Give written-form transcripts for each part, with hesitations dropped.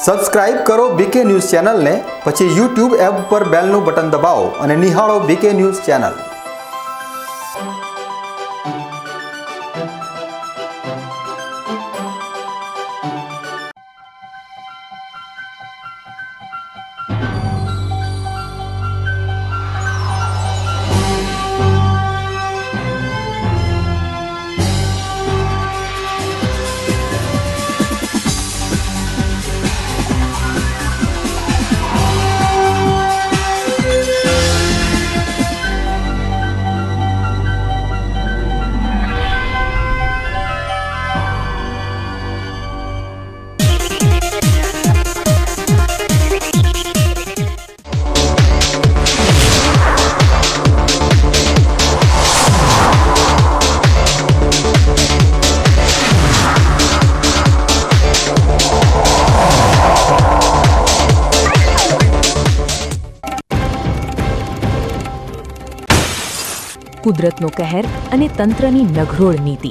Subscribe કરો બીકે news ચેનલને, પછી YouTube એપ પર બેલનું બટન દબાવો અને નિહાળો બીકે ન્યૂઝ ચેનલ। કુદરતનો કહેર અને તંત્રની નઘરોળ નીતિ।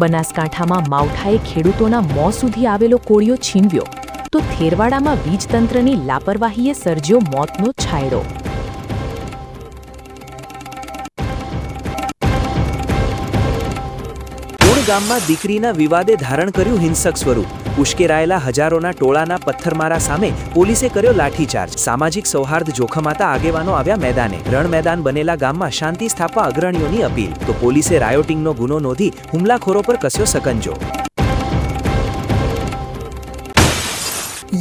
બનાસકાંઠામાં માવઠાએ ખેડૂતોના મોં સુધી આવેલો કોળિયો છીનવ્યો, તો થેરવાડામાં વીજતંત્રની લાપરવાહીએ સર્જ્યો મોતનો છાંયડો। કોણ ગામમાં દીકરીના વિવાદે ધારણ કર્યું હિંસક સ્વરૂપ। ઉશ્કેરાયેલા હજારોના ટોળાના પથ્થરમારા સામે પોલીસે કર્યો લાઠીચાર્જ। સામાજિક સૌહાર્દ જોખમાતા આગેવાનો આવ્યા મેદાને। રણ મેદાન બનેલા ગામમાં શાંતિ સ્થાપવા અગ્રણીઓની અપીલ, તો પોલીસે રાયોટિંગનો ગુનો નોંધી હુમલાખોરો પર કસ્યો સકંજો।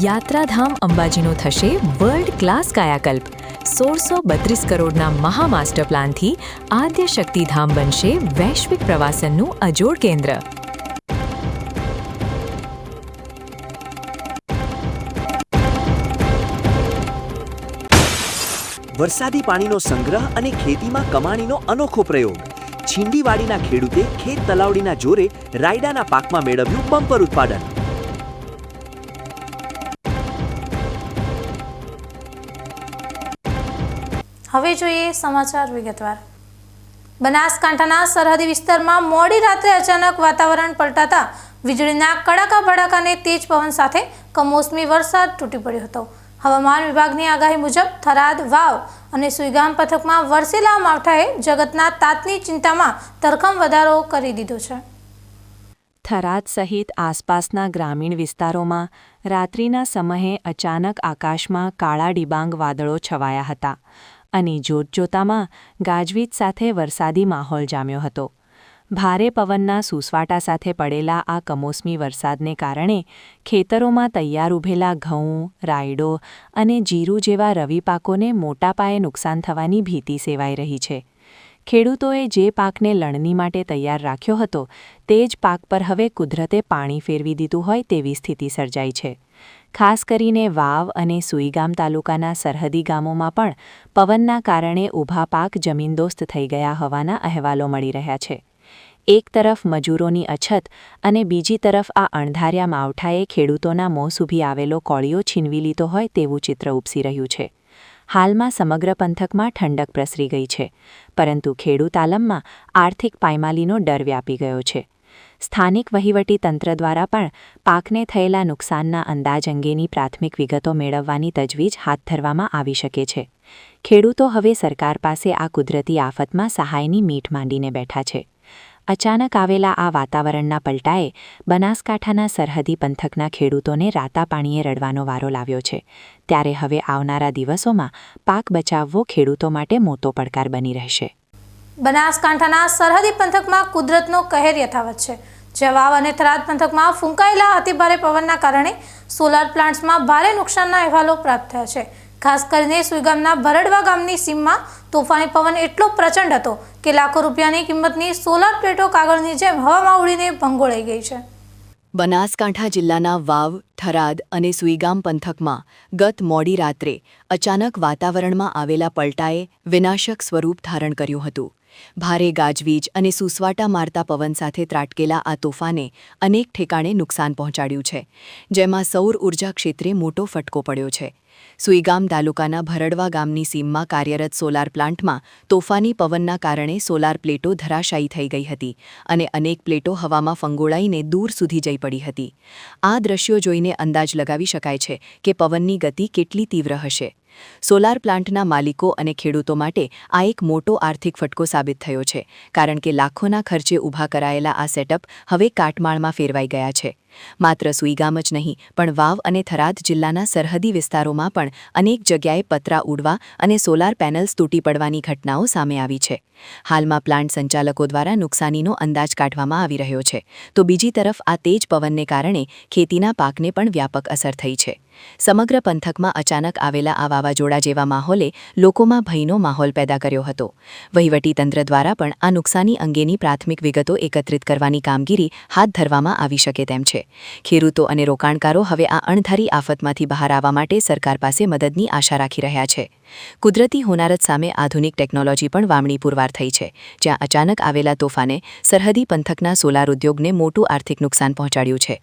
યાત્રાધામ અંબાજીનો થશે વર્લ્ડ ક્લાસ કાયાકલ્પ। 1632 કરોડના મહા માસ્ટર પ્લાનથી આદ્ય શક્તિધામ બનશે વૈશ્વિક પ્રવાસનનું અજોડ કેન્દ્ર। વરસાદી પાણીનો સંગ્રહ અને ખેતીમાં કમાણીનો અનોખો પ્રયોગ। છીંડીવાડીના ખેડૂતે ખેત તલાવડીના જોરે રાયડાના પાકમાં મેળવ્યું બમ્પર ઉત્પાદન। હવે જોઈએ સમાચાર વિગતવાર। બનાસકાંઠાના સરહદી વિસ્તારમાં મોડી રાત્રે અચાનક વાતાવરણ પલટાતા વીજળીના કડાકા ભડાકાને તેજ પવન સાથે કમોસમી વરસાદ તૂટી પડ્યો હતો। હવામાન વિભાગની આગાહી મુજબ થરાદ, વાવ અને સુઈગામ પંથકમાં વરસેલા માવઠાએ જગતના તાતની ચિંતામાં ધરખમ વધારો કરી દીધો છે। થરાદ સહિત આસપાસના ગ્રામીણ વિસ્તારોમાં રાત્રિના સમયે અચાનક આકાશમાં કાળા ડિબાંગ વાદળો છવાયા હતા અને જોતજોતામાં ગાજવીજ સાથે વરસાદી માહોલ જામ્યો હતો। ભારે પવનના સૂસવાટા સાથે પડેલા આ કમોસમી વરસાદને કારણે ખેતરોમાં તૈયાર ઊભેલા ઘઉં, રાયડો અને જીરું જેવા રવિ પાકોને મોટા પાયે નુકસાન થવાની ભીતિ સેવાઈ રહી છે। ખેડૂતોએ જે પાકને લણણી માટે તૈયાર રાખ્યો હતો તે જ પાક પર હવે કુદરતે પાણી ફેરવી દીધું હોય તેવી સ્થિતિ સર્જાઈ છે। ખાસ કરીને વાવ અને સુઈગામ તાલુકાના સરહદી ગામોમાં પણ પવનના કારણે ઊભા પાક જમીનદોસ્ત થઈ ગયા હોવાના અહેવાલો મળી રહ્યા છે। એક તરફ મજૂરોની અછત અને બીજી તરફ આ અણધાર્યા માવઠાએ ખેડૂતોના મોં સુધી આવેલો કોળિયો છીનવી લીધો હોય તેવું ચિત્ર ઉપસી રહ્યું છે। હાલમાં સમગ્ર પંથકમાં ઠંડક પ્રસરી ગઈ છે, પરંતુ ખેડૂત આલમમાં આર્થિક પાયમાલીનો ડર વ્યાપી ગયો છે। સ્થાનિક વહીવટી તંત્ર દ્વારા પણ પાકને થયેલા નુકસાનના અંદાજ અંગેની પ્રાથમિક વિગતો મેળવવાની તજવીજ હાથ ધરવામાં આવી શકે છે। ખેડૂતો હવે સરકાર પાસે આ કુદરતી આફતમાં સહાયની મીટ માંડીને બેઠા છે। અચાનક આવેલા આ વાતાવરણના પલટાએ બનાસકાંઠાના સરહદી પંથકના ખેડૂતોને રાતા પાણીએ રડવાનો વારો લાવ્યો છે। ત્યારે હવે આવનારા દિવસોમાં પાક બચાવવો ખેડૂતો માટે મોટો પડકાર બની રહેશે। બનાસકાંઠાના સરહદી પંથકમાં કુદરતનો કહેર યથાવત છે। જ્યાં વાવ અને થરાદ પંથકમાં ફૂંકાયેલા અતિભારે પવનના કારણે સોલાર પ્લાન્ટ્સમાં ભારે નુકસાનના અહેવાલો પ્રાપ્ત થયા છે। ખાસ કરીને સુઈગામના ભરડવા ગામની સીમમાં તોફાની પવન એટલો પ્રચંડ હતો કે લાખો રૂપિયાની કિંમતની સોલાર પ્લેટો કાગળની જેમ હવામાં ઉડીને ભંગોળાઈ ગઈ છે। બનાસકાંઠા જિલ્લાના વાવ, થરાદ અને સુઈગામ પંથકમાં ગત મોડી રાત્રે અચાનક વાતાવરણમાં આવેલા પલટાએ વિનાશક સ્વરૂપ ધારણ કર્યું હતું। ભારે ગાજવીજ અને સૂસવાટા મારતા પવન સાથે ત્રાટકેલા આ તોફાને અનેક ઠેકાણે નુકસાન પહોંચાડ્યું છે, જેમાં સૌર ઉર્જા ક્ષેત્રે મોટો ફટકો પડ્યો છે। સુઈગામ તાલુકાના ભરડવા ગામની સીમમાં કાર્યરત સોલાર પ્લાન્ટમાં તોફાની પવનના કારણે સોલાર પ્લેટો ધરાશાયી થઈ ગઈ હતી અને અનેક પ્લેટો હવામાં ફંગોળાઈને દૂર સુધી જઈ પડી હતી। આ દ્રશ્યો જોઈને જોઈને અંદાજ લગાવી શકાય છે કે પવનની ગતિ કેટલી તીવ્ર હશે. સોલાર પ્લાન્ટના માલિકો અને ખેડૂતો માટે આ એક મોટો આર્થિક ફટકો સાબિત થયો છે, કારણ કે લાખોના ખર્ચે ઊભા કરાયેલા આ સેટઅપ હવે કાટમાળમાં ફેરવાઈ ગયા છે. માત્ર સુઈગામ જ નહીં, પણ વાવ અને થરાદ જિલ્લાના સરહદી વિસ્તારોમાં પણ અનેક જગ્યાએ પતરા ઉડવા અને સોલાર પેનલ્સ તૂટી પડવાની ઘટનાઓ સામે આવી છે. હાલમાં પ્લાન્ટ સંચાલકો દ્વારા નુકસાનીનો અંદાજ કાઢવામાં આવી રહ્યો છે, તો બીજી તરફ આ તેજ પવનને કારણે ખેતીના પાકને પણ વ્યાપક અસર થઈ છે. સમગ્ર પંથકમાં અચાનક આવેલા આ વાવાઝોડા જેવા માહોલે લોકોમાં ભયનો માહોલ પેદા કર્યો હતો. વહીવટીતંત્ર દ્વારા પણ આ નુકસાની અંગેની પ્રાથમિક વિગતો એકત્રિત કરવાની કામગીરી હાથ ધરવામાં આવી શકે તેમ છે. ખેડૂતો અને રોકાણકારો હવે આ અણધારી આફતમાંથી બહાર આવવા માટે સરકાર પાસે મદદની આશા રાખી રહ્યા છે. કુદરતી હોનારત સામે આધુનિક ટેકનોલોજી પણ વાવણી પુરવાર થઈ છે, જ્યાં અચાનક આવેલા તોફાને સરહદી પંથકના સોલાર ઉદ્યોગને મોટું આર્થિક નુકસાન પહોંચાડ્યું છે.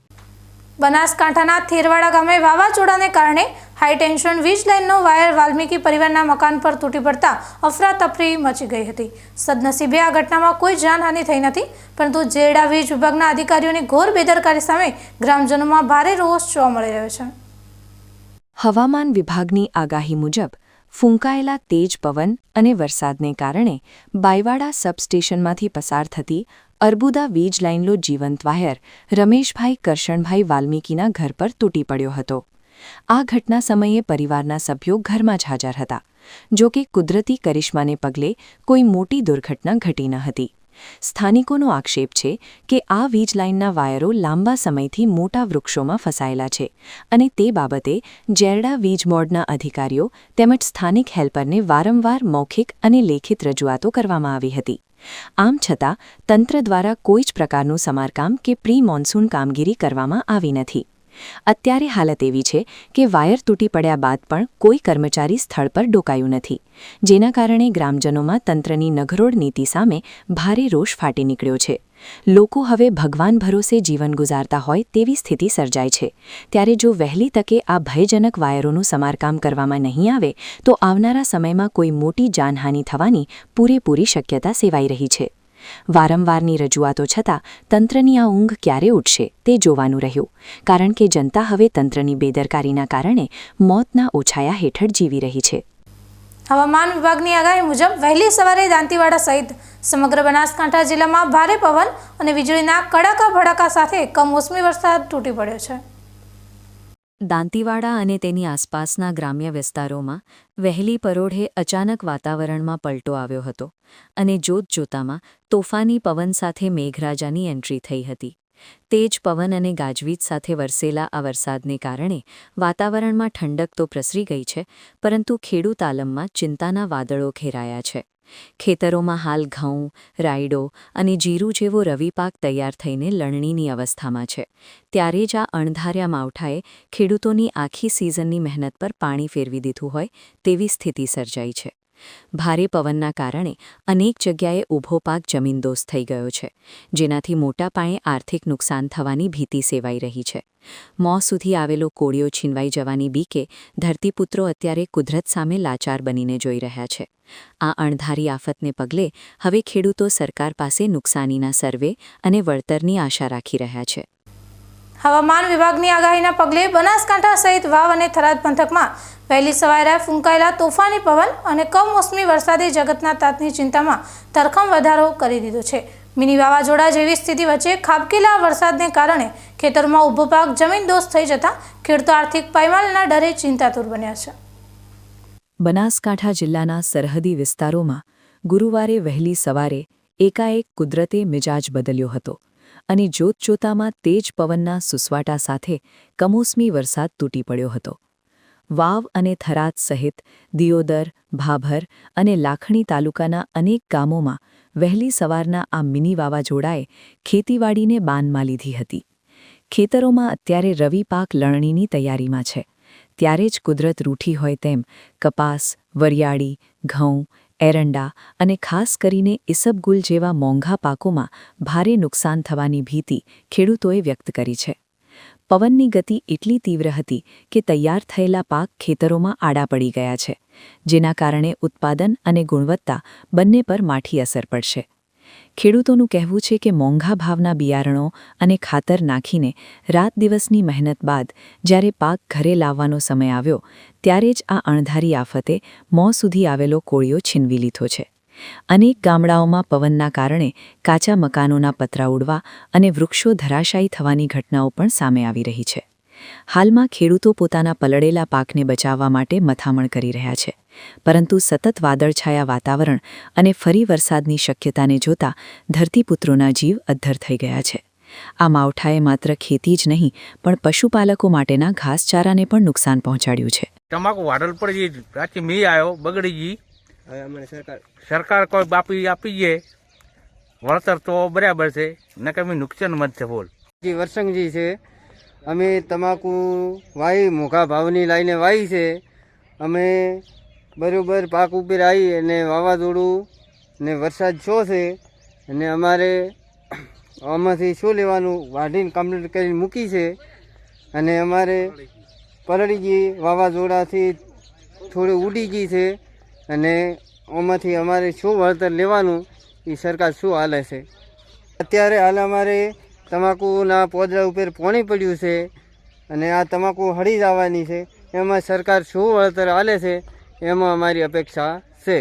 બનાસકાંઠાના થેરવાડા ગામે વાવાઝોડાને કારણે હાઈ ટેન્શન વીજ લાઇનનો વાયર વાલ્મીકી પરિવારના મકાન પર તૂટી પડતા અફરાતફરી મચી ગઈ હતી. સદનસીબે આ ઘટનામાં કોઈ જાનહાનિ થઈ નથી, પરંતુ જેરડા વીજ વિભાગના અધિકારીઓની ઘોર બેદરકારી સામે ગ્રામજનોમાં ભારે રોષ જોવા મળી રહ્યો છે. હવામાન વિભાગની આગાહી મુજબ ફૂંકાયેલા તેજ પવન અને વરસાદને કારણે બાયવાડા સબસ્ટેશનમાંથી પસાર થતી અર્બુદા વીજ લાઇનનો જીવંત વાયર રમેશભાઈ કરશણભાઈ વાલ્મીકીના ઘર પર તૂટી પડ્યો હતો. આ ઘટના સમયે પરિવારના સભ્યો ઘરમાં જ હાજર હતા. જો કે કુદરતી કરિશ્માને પગલે કોઈ મોટી દુર્ઘટના ઘટી ન હતી. સ્થાનિકોનો આક્ષેપ છે કે આ વીજ લાઇનના વાયરો લાંબા સમયથી મોટા વૃક્ષોમાં ફસાયેલા છે અને તે બાબતે જેરડા વીજ બોર્ડના અધિકારીઓ તેમજ સ્થાનિક હેલ્પરને વારંવાર મૌખિક અને લેખિત રજૂઆતો કરવામાં આવી હતી. આમ છતાં તંત્ર દ્વારા કોઈ જ પ્રકારનું સમારકામ કે પ્રી મોન્સૂન કામગીરી કરવામાં આવી નથી. અત્યારે હાલત એવી છે કે વાયર તૂટી પડ્યા બાદ પણ કોઈ કર્મચારી સ્થળ પર ડોકાયું નથી, જેના કારણે ગ્રામજનોમાં તંત્રની નઘરોળ નીતિ સામે ભારે રોષ ફાટી નીકળ્યો છે. લોકો હવે ભગવાન ભરોસે જીવન ગુજારતા હોય તેવી સ્થિતિ સર્જાય છે. ત્યારે જો વહેલી તકે આ ભયજનક વાયરોનું સમારકામ કરવામાં નહીં આવે તો આવનારા સમયમાં કોઈ મોટી જાનહાનિ થવાની પૂરેપૂરી શક્યતા સેવાઈ રહી છે. વારંવારની રજૂઆતો છતાં તંત્રની આ ઊંઘ ક્યારે ઉઠશે તે જોવાનું રહ્યું, કારણ કે જનતા હવે તંત્રની બેદરકારીના કારણે મોતના ઓછાયા હેઠળ જીવી રહી છે. હવામાન વિભાગની આગાહી મુજબ વહેલી સવારે દાંતીવાડા સહિત સમગ્ર બનાસકાંઠા જિલ્લામાં ભારે પવન અને વીજળીના કડાકા ભડાકા સાથે કમોસમી વરસાદ તૂટી પડ્યો છે. દાંતીવાડા અને તેની આસપાસના ગ્રામ્ય વિસ્તારોમાં વહેલી પરોઢે અચાનક વાતાવરણમાં પલટો આવ્યો હતો અને જોતજોતામાં તોફાની પવન સાથે મેઘરાજાની એન્ટ્રી થઈ હતી. તેજ પવન અને ગાજવીજ સાથે વરસેલા આ વરસાદને કારણે વાતાવરણમાં ઠંડક તો પ્રસરી ગઈ છે, પરંતુ ખેડૂત આલમમાં ચિંતાના વાદળો ઘેરાયા છે. ખેતરોમાં હાલ ઘઉં, રાયડો અને જીરું જેવો રવિ પાક તૈયાર થઈને લણણીની અવસ્થામાં છે. ત્યારે જ આ અણધાર્યા માવઠાએ ખેડૂતોની આખી સિઝનની મહેનત પર પાણી ફેરવી દીધું હોય તેવી સ્થિતિ સર્જાઈ છે. ભારે પવનના કારણે અનેક જગ્યાએ ઊભો પાક જમીનદોસ્ત થઈ ગયો છે, જેનાથી મોટા પાયે આર્થિક નુકસાન થવાની ભીતિ સેવાઈ રહી છે. મોં સુધી આવેલો કોળિયો છીનવાઈ જવાની બીકે ધરતીપુત્રો અત્યારે કુદરત સામે લાચાર બનીને જોઈ રહ્યા છે. આ અણધારી આફતને પગલે હવે ખેડૂતો સરકાર પાસે નુકસાનીના સર્વે અને વળતરની આશા રાખી રહ્યા છે. હવામાન વિભાગની આગાહીના પગલે બનાસકાંઠા સહિત વાવ અને થરાદ પંથકમાં વહેલી સવારે ફૂંકાયેલા તોફાની પવન અને કમોસમી વરસાદે જગતના તાતની ચિંતામાં ધરખમ વધારો કરી દીધો છે. મિની વાવાઝોડા જેવી સ્થિતિ વચ્ચે ખાબકેલા વરસાદને કારણે ખેતરમાં ઊભો પાક જમીનદોસ્ત થઈ જતા ખેડૂતો આર્થિક પાયમાલના ડરે ચિંતાતુર બન્યા છે. બનાસકાંઠા જિલ્લાના સરહદી વિસ્તારોમાં ગુરુવારે વહેલી સવારે એકાએક કુદરતે મિજાજ બદલ્યો હતો અને જોતજોતામાં તેજ પવનના સુસવાટા સાથે કમોસમી વરસાદ તૂટી પડ્યો હતો. વાવ અને થરાદ સહિત દિયોદર, ભાભર અને લાખણી તાલુકાના અનેક ગામોમાં વહેલી સવારના આ મિની વાવાઝોડાએ ખેતીવાડીને બાનમાં લીધી હતી. ખેતરોમાં અત્યારે રવિ પાક લણણીની તૈયારીમાં છે. ત્યારે જ કુદરત રૂઠી હોય તેમ કપાસ, વરિયાળી, ઘઉં, એરંડા અને ખાસ કરીને ઈસબગુલ જેવા મોંઘા પાકોમાં ભારે નુકસાન થવાની ભીતિ ખેડૂતોએ વ્યક્ત કરી છે. પવનની ગતિ એટલી તીવ્ર હતી કે તૈયાર થયેલા પાક ખેતરોમાં આડા પડી ગયા છે, જેના કારણે ઉત્પાદન અને ગુણવત્તા બંને પર માઠી અસર પડશે. ખેડૂતોનું કહેવું છે કે મોંઘા ભાવના બિયારણો અને ખાતર નાખીને રાત દિવસની મહેનત બાદ જ્યારે પાક ઘરે લાવવાનો સમય આવ્યો ત્યારે જ આ અણધારી આફતે મોં સુધી આવેલો કોળિયો છીનવી લીધો છે. અનેક ગામડાઓમાં પવનના કારણે કાચા મકાનોના પતરા ઉડવા અને વૃક્ષો ધરાશાયી થવાની ઘટનાઓ પણ સામે આવી રહી છે. હાલમાં ખેડૂતો પોતાના પલળેલા પાકને બચાવવા માટે મથામણ કરી રહ્યા છે. પરંતુ સતત વાદળછાયા વાતાવરણ અને ફરી વરસાદની શક્યતાને જોતા ધરતીપુત્રોના જીવ અદ્ધર થઈ ગયા છે. આ માવઠાએ માત્ર ખેતી જ નહીં પણ પશુપાલકો માટેના ઘાસચારાને પણ નુકસાન પહોંચાડ્યું છે. તમાકુ વાડલ પડી ગઈ, રાતે મી આવ્યો, બગડી ગઈ. હવે અમને સરકાર કોઈ બાપી આપી ગઈ વળતર તો બરાબર છે, ન કે નુકસાન મત છે. બોલ વરસંગજી છે. અમે તમાકુ વાવી મોઘા ભાવની લાઈને વાવી છે. અમે બરાબર પાક ઉપર આવી અને વાવાઝોડું ને વરસાદ છો છે અને અમારે આમાંથી શું લેવાનું વાઢીને કમ્પ્લીટ કરીને મૂકી છે અને અમારે પલળી ગઈ વાવાઝોડાથી થોડી ઉડી ગઈ છે અને આમાંથી અમારે શું વળતર લેવાનું એ સરકાર શું હાલે છે. અત્યારે હાલ અમારે તમાકુના પોદરા ઉપર પાણી પડ્યું છે અને આ તમાકુ હળી જવાની છે. એમાં સરકાર શું વળતર હાલે છે એમાં અમારી અપેક્ષા છે.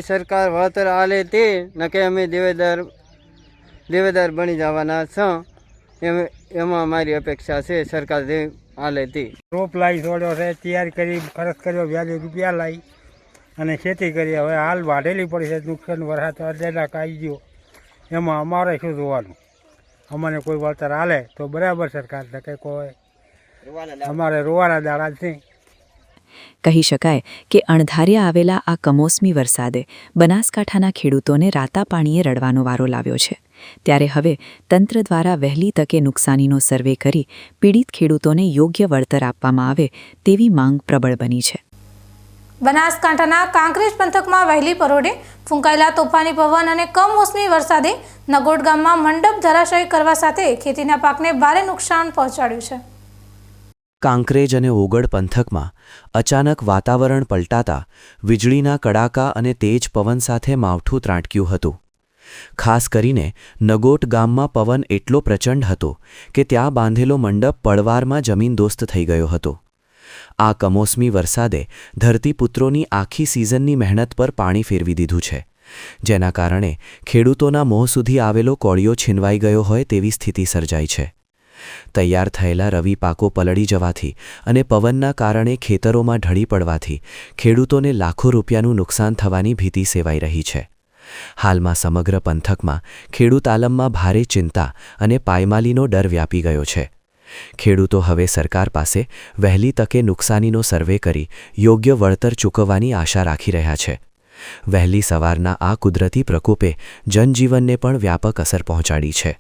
સરકાર વળતર હાલે તે ન કે અમે દેવેદાર બની જવાના છે, એમાં અમારી અપેક્ષા છે. સરકાર જે હાલે તે રોપ લાવી છોડ્યો છે, તૈયાર કરી ખર્ચ કર્યો, વ્યાજે રૂપિયા લાવી અને ખેતી કરી. હવે હાલ વાઢેલી પડી છે, નુકસાન વરસાદ અડધેલા કાઢી ગયો. એમાં અમારે શું જોવાનું? અમને કોઈ વળતર હાલે તો બરાબર સરકાર, કે કોઈ અમારે રોવાના દાડા છે. કહી શકાય કે અણધાર્યા આવેલા આ કમોસમી વરસાદે બનાસકાંઠાના ખેડૂતોને રાતા પાણીએ રડવાનો વારો લાવ્યો છે. ત્યારે હવે તંત્ર દ્વારા વહેલી તકે નુકસાનીનો સર્વે કરી પીડિત ખેડૂતોને યોગ્ય વળતર આપવામાં આવે તેવી માંગ પ્રબળ બની છે. બનાસકાંઠાના કાંકરેજ પંથકમાં વહેલી પરોઢે ફૂંકાયેલા તોફાની પવન અને કમોસમી વરસાદે નગોટ ગામમાં મંડપ ધરાશાયી કરવા સાથે ખેતીના પાકને ભારે નુકસાન પહોંચાડ્યું છે. કાંકરેજ અને ઓગળ પંથકમાં અચાનક વાતાવરણ પલટાતા વીજળીના કડાકા અને તેજ પવન સાથે માવઠું ત્રાટક્યું હતું. ખાસ કરીને નગોટ ગામમાં પવન એટલો પ્રચંડ હતો કે ત્યાં બાંધેલો મંડપ પળવારમાં જમીનદોસ્ત થઈ ગયો હતો. આ કમોસમી વરસાદે ધરતીપુત્રોની આખી સિઝનની મહેનત પર પાણી ફેરવી દીધું છે, જેના કારણે ખેડૂતોના મોં સુધી આવેલો કોળિયો છીનવાઈ ગયો હોય તેવી સ્થિતિ સર્જાઈ છે. તૈયાર થયેલા રવિ પાકો પલળી જવાથી અને પવનના કારણે ખેતરોમાં ઢળી પડવાથી ખેડૂતોને લાખો રૂપિયાનું નુકસાન થવાની ભીતિ સેવાઈ રહી છે. હાલમાં સમગ્ર પંથકમાં ખેડૂત આલમમાં ભારે ચિંતા અને પાયમાલીનો ડર વ્યાપી ગયો છે. ખેડૂતો હવે સરકાર પાસે વહેલી તકે નુકસાનીનો સર્વે કરી યોગ્ય વળતર ચૂકવવાની આશા રાખી રહ્યા છે. વહેલી સવારના આ કુદરતી પ્રકોપે જનજીવનને પણ વ્યાપક અસર પહોંચાડી છે.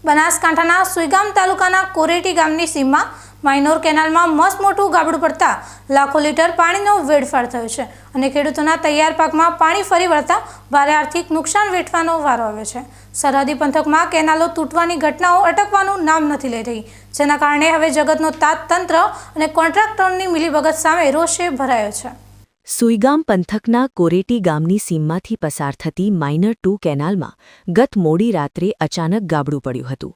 બનાસકાંઠાના સુઈગામ તાલુકાના કોરેટી ગામની સીમમાં માઇનોર કેનાલમાં મસ્ત મોટું ગાબડું પડતા લાખો લીટર પાણીનો વેડફાટ થયો છે અને ખેડૂતોના તૈયાર પાકમાં પાણી ફરી વળતા ભારે આર્થિક નુકસાન વેઠવાનો વારો આવ્યો છે. સરહદી પંથકમાં કેનાલો તૂટવાની ઘટનાઓ અટકવાનું નામ નથી લઈ રહી, જેના કારણે હવે જગતનો તાત તંત્ર અને કોન્ટ્રાક્ટરોની મિલીભગત સામે રોષે ભરાયો છે. સુઈગામ પંથકના કોરેટી ગામની સીમમાંથી પસાર થતી માઇનર 2 કેનાલમાં ગત મોડી રાત્રે અચાનક ગાબડું પડ્યું હતું.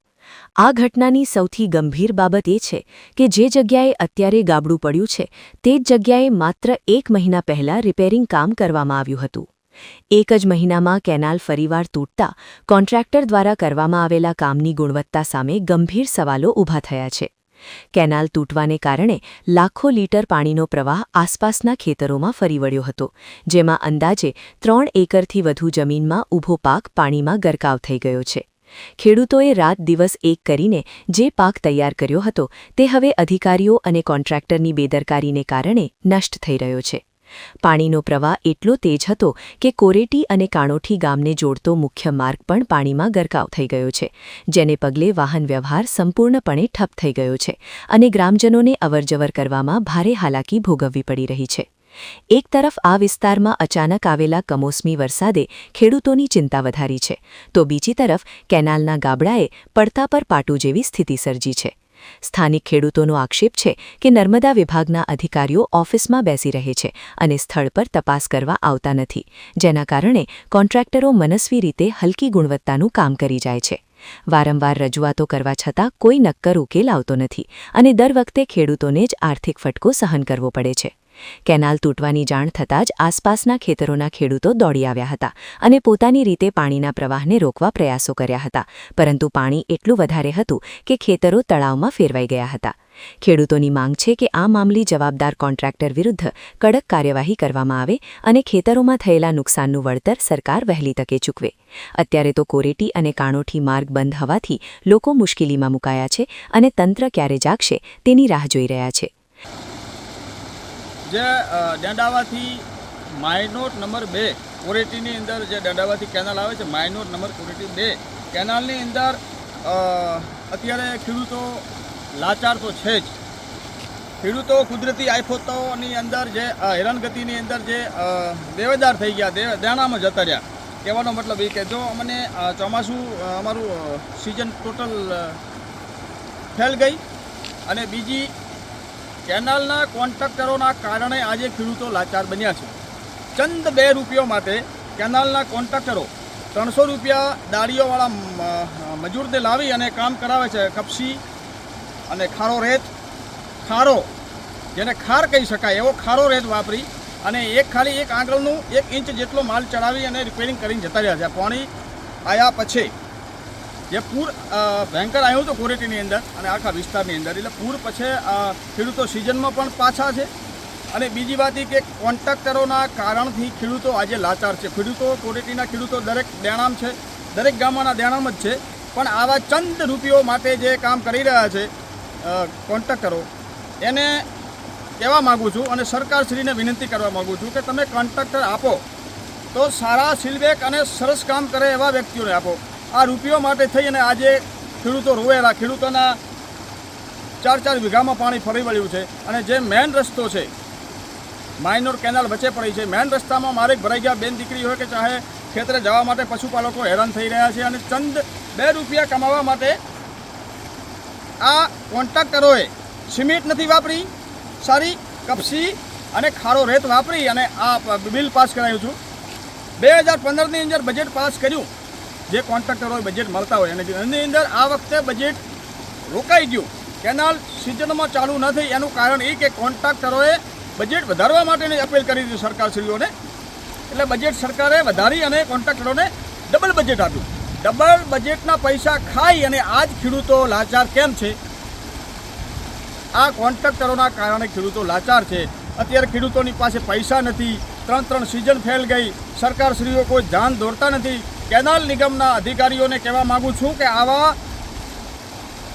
આ ઘટનાની સૌથી ગંભીર બાબત એ છે કે જે જગ્યાએ અત્યારે ગાબડું પડ્યું છે તે જ જગ્યાએ માત્ર 1 મહિના પહેલા રિપેરિંગ કામ કરવામાં આવ્યું હતું. એક જ મહિનામાં કેનાલ ફરીવાર તૂટતા કોન્ટ્રાક્ટર દ્વારા કરવામાં આવેલા કામની ગુણવત્તા સામે ગંભીર સવાલો ઊભા થયા છે. કેનાલ તૂટવાને કારણે લાખો લીટર પાણીનો પ્રવાહ આસપાસના ખેતરોમાં ફરી વળ્યો હતો, જેમાં અંદાજે 3 એકરથી વધુ જમીનમાં ઊભો પાક પાણીમાં ગરકાવ થઈ ગયો છે. ખેડૂતોએ રાત દિવસ એક કરીને જે પાક તૈયાર કર્યો હતો તે હવે અધિકારીઓ અને કોન્ટ્રાક્ટરની બેદરકારીને કારણે નષ્ટ થઈ રહ્યો છે. પાણીનો પ્રવાહ એટલો તેજ હતો કે કોરેટી અને કાણોઠી ગામને જોડતો મુખ્ય માર્ગ પણ પાણીમાં ગરકાવ થઈ ગયો છે, જેને પગલે વાહન વ્યવહાર સંપૂર્ણપણે ઠપ થઈ ગયો છે અને ગ્રામજનોને અવરજવર કરવામાં ભારે હાલાકી ભોગવવી પડી રહી છે. એક તરફ આ વિસ્તારમાં અચાનક આવેલા કમોસમી વરસાદે ખેડૂતોની ચિંતા વધારી છે, તો બીજી તરફ કેનાલના ગાબડાએ પડતા પર પાટું જેવી સ્થિતિ સર્જી છે. સ્થાનિક ખેડૂતોનો આક્ષેપ છે કે નર્મદા વિભાગના અધિકારીઓ ઓફિસમાં બેસી રહે છે અને સ્થળ પર તપાસ કરવા આવતા નથી, જેના કારણે કોન્ટ્રાક્ટરો મનસ્વી રીતે હલકી ગુણવત્તાનું કામ કરી જાય છે. વારંવાર રજૂઆતો કરવા છતાં કોઈ નક્કર ઉકેલ આવતો નથી અને દર વખતે ખેડૂતોને જ આર્થિક ફટકો સહન કરવો પડે છે. કેનાલ તૂટવાની જાણ થતાં જ આસપાસના ખેતરોના ખેડૂતો દોડી આવ્યા હતા અને પોતાની રીતે પાણીના પ્રવાહને રોકવા પ્રયાસો કર્યા હતા, પરંતુ પાણી એટલું વધારે હતું કે ખેતરો તળાવમાં ફેરવાઈ ગયા હતા. ખેડૂતોની માંગ છે કે આ મામલે જવાબદાર કોન્ટ્રાક્ટર વિરુદ્ધ કડક કાર્યવાહી કરવામાં આવે અને ખેતરોમાં થયેલા નુકસાનનું વળતર સરકાર વહેલી તકે ચૂકવે. અત્યારે તો કોરેટી અને કાણોઠી માર્ગ બંધ હોવાથી લોકો મુશ્કેલીમાં મુકાયા છે અને તંત્ર ક્યારે જાગશે તેની રાહ જોઈ રહ્યા છે. જે ડેંડાવાથી માયનોર નંબર 2 કોરેટીની અંદર જે ડેંડાવાથી કેનાલ આવે છે, માયનોર નંબર કોરેટી 2 કેનાલની અંદર અત્યારે ખેડૂતો લાચાર તો છે જ. ખેડૂતો કુદરતી આફતોની અંદર જે હેરાનગતિની અંદર જે દેવેદાર થઈ ગયા, દેણામાં જતા રહ્યા. કહેવાનો મતલબ એ કે જો અમને ચોમાસું અમારું સિઝન ટોટલ ફેલ ગઈ અને બીજી કેનાલના કોન્ટ્રાક્ટરોના કારણે આજે ખેડૂતો લાચાર બન્યા છે. ચંદ 2 રૂપિયા માટે કેનાલના કોન્ટ્રાક્ટરો 300 રૂપિયા દાળીઓવાળા મજૂરને લાવી અને કામ કરાવે છે. કપસી અને ખારો રેત, ખારો જેને ખાર કહી શકાય એવો ખારો રેત વાપરી અને ખાલી એક આંગળનું 1 ઇંચ જેટલો માલ ચડાવી અને રિપેરિંગ કરીને જતા રહ્યા છે. પાણી આવ્યા પછી જે પૂર ભયંકર આવ્યું હતું કોરેટીની અંદર અને આખા વિસ્તારની અંદર, એટલે પૂર પછી ખેડૂતો સિઝનમાં પણ પાછા છે. અને બીજી વાત એ કે કોન્ટ્રાક્ટરોના કારણથી ખેડૂતો આજે લાચાર છે. ખેડૂતો કોરેટીના ખેડૂતો દરેક દેણામ છે, દરેક ગામના દેણામ જ છે, પણ આવા ચંદ રૂપિયો માટે જે કામ કરી રહ્યા છે કોન્ટ્રાક્ટરો, એને કહેવા માગું છું અને સરકારશ્રીને વિનંતી કરવા માગું છું કે તમે કોન્ટ્રાક્ટર આપો તો સારા સિલબેક અને સરસ કામ કરે એવા વ્યક્તિઓને આપો. આ રૂપિયો માટે થઈ અને આજે ખેડૂતો રોવેલા, ખેડૂતોના 4-4 વીઘામાં પાણી ફરી વળ્યું છે. અને જે મેન રસ્તો છે, માયનોર કેનાલ વચ્ચે પડી છે, મેન રસ્તામાં મારે ભરાઈ ગયા બેન દીકરી હોય કે ચાહે ખેતરે જવા માટે પશુપાલકો હેરાન થઈ રહ્યા છે. અને ચંદ 2 રૂપિયા કમાવા માટે આ કોન્ટ્રાક્ટરોએ સિમેન્ટ નથી વાપરી, સારી કપસી અને ખારો રેત વાપરી અને આ બિલ પાસ કરાયું છું. 2015ની અંદર બજેટ પાસ કર્યું, જે કોન્ટ્રાક્ટરોએ બજેટ મળતા હોય, અને એની અંદર આ વખતે બજેટ રોકાઈ ગયું. કેનાલ સિઝનમાં ચાલુ ન થઈ એનું કારણ એ કે કોન્ટ્રાક્ટરોએ બજેટ વધારવા માટેની અપીલ કરી હતી સરકારશ્રીઓને. એટલે બજેટ સરકારે વધારી અને કોન્ટ્રાક્ટરોને ડબલ બજેટ આપ્યું. ડબલ બજેટના પૈસા ખાઈ અને આજ ખેડૂતો લાચાર કેમ છે? આ કોન્ટ્રાક્ટરોના કારણે ખેડૂતો લાચાર છે. અત્યારે ખેડૂતોની પાસે પૈસા નથી, 3 સિઝન ફેલ ગઈ, સરકારશ્રીઓ કોઈ ધ્યાન દોરતા નથી. કેનાલ નિગમના અધિકારીઓને કહેવા માગું છું કે આવા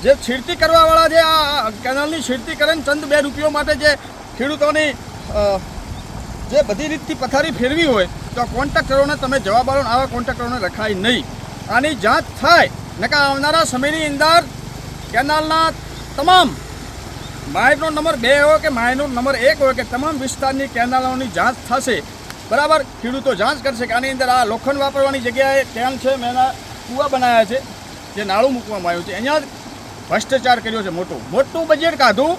જે છેડતી કરવાવાળા, જે આ કેનાલની છેડતી કરે ને ચંદ 2 રૂપિયો માટે જે ખેડૂતોની જે બધી રીતથી પથારી ફેરવી હોય, તો કોન્ટ્રાક્ટરોને તમે જવાબ આપો. આવા કોન્ટ્રાક્ટરોને રખાય નહીં. આની જાંચ થાય, નકા આવનારા સમયની અંદર કેનાલના તમામ માયનોર નંબર 2 હોય કે માયનોર નંબર 1 હોય કે તમામ વિસ્તારની કેનાલોની જાંચ થશે. બરાબર, ખેડૂતો જાંચ કરશે કે આની અંદર આ લોખંડ વાપરવાની જગ્યાએ કેન છે, મેના કૂવા બનાવ્યા છે, જે નાળું મૂકવામાં આવ્યું છે, અહીંયા ભ્રષ્ટાચાર કર્યો છે. મોટું બજેટ કાઢું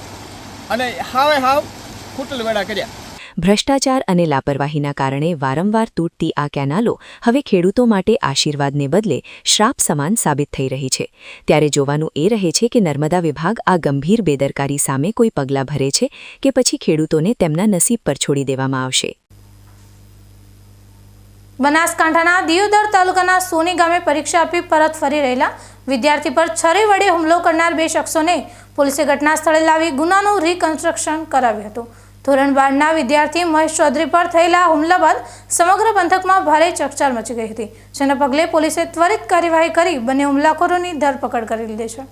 અને હાવ ખૂટલ વેડા કર્યા. ભ્રષ્ટાચાર અને લાપરવાહીના કારણે વારંવાર તૂટતી આ કેનાલો હવે ખેડૂતો માટે આશીર્વાદને બદલે શ્રાપ સમાન સાબિત થઈ રહી છે. ત્યારે જોવાનું એ રહે છે કે નર્મદા વિભાગ આ ગંભીર બેદરકારી સામે કોઈ પગલાં ભરે છે કે પછી ખેડૂતોને તેમના નસીબ પર છોડી દેવામાં આવશે. બનાસકાંઠાના દિયોદર તાલુકાના સોની ગામે પરીક્ષા આપી પરત ફરી રહેલા વિદ્યાર્થી પર છરી વડે હુમલો કરનાર 2 શખ્સોને પોલીસે ઘટના સ્થળે લાવી ગુનાનું રિકન્સ્ટ્રક્શન કરાવ્યું હતું. ધોરણ 12ના વિદ્યાર્થી મહેશ ચૌધરી પર થયેલા હુમલા બાદ સમગ્ર પંથકમાં ભારે ચકચાર મચી ગઈ હતી, જેના પગલે પોલીસે ત્વરિત કાર્યવાહી કરી બંને હુમલાખોરોની ધરપકડ કરી લીધી છે.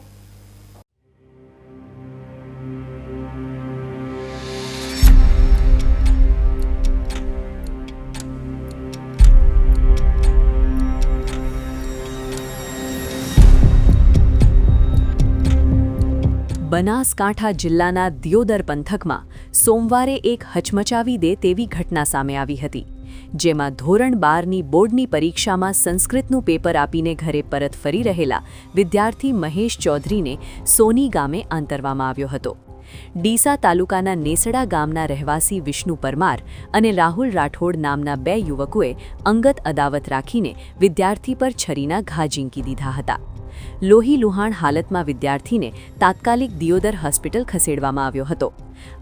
બનાસકાંઠા જિલ્લાના દિયોદર પંથકમાં સોમવારે એક હચમચાવી દે તેવી ઘટના સામે આવી હતી. જેમાં ધોરણ 12ની બોર્ડની પરીક્ષામાં સંસ્કૃતનું પેપર આપીને ઘરે પરત ફરી રહેલા વિદ્યાર્થી મહેશ ચૌધરીને સોની ગામે આંતરવામાં આવ્યો હતો. ડીસા તાલુકાના નેસડા ગામના રહેવાસી વિષ્ણુ પરમાર અને રાહુલ રાઠોડ નામના 2 યુવકોએ અંગત અદાવત રાખીને વિદ્યાર્થી પર છરીના ઘા ઝીંકી દીધા હતા. લોહી લુહાણ હાલતમાં વિદ્યાર્થીને તાત્કાલિક દિયોદર હોસ્પિટલ ખસેડવામાં આવ્યો હતો.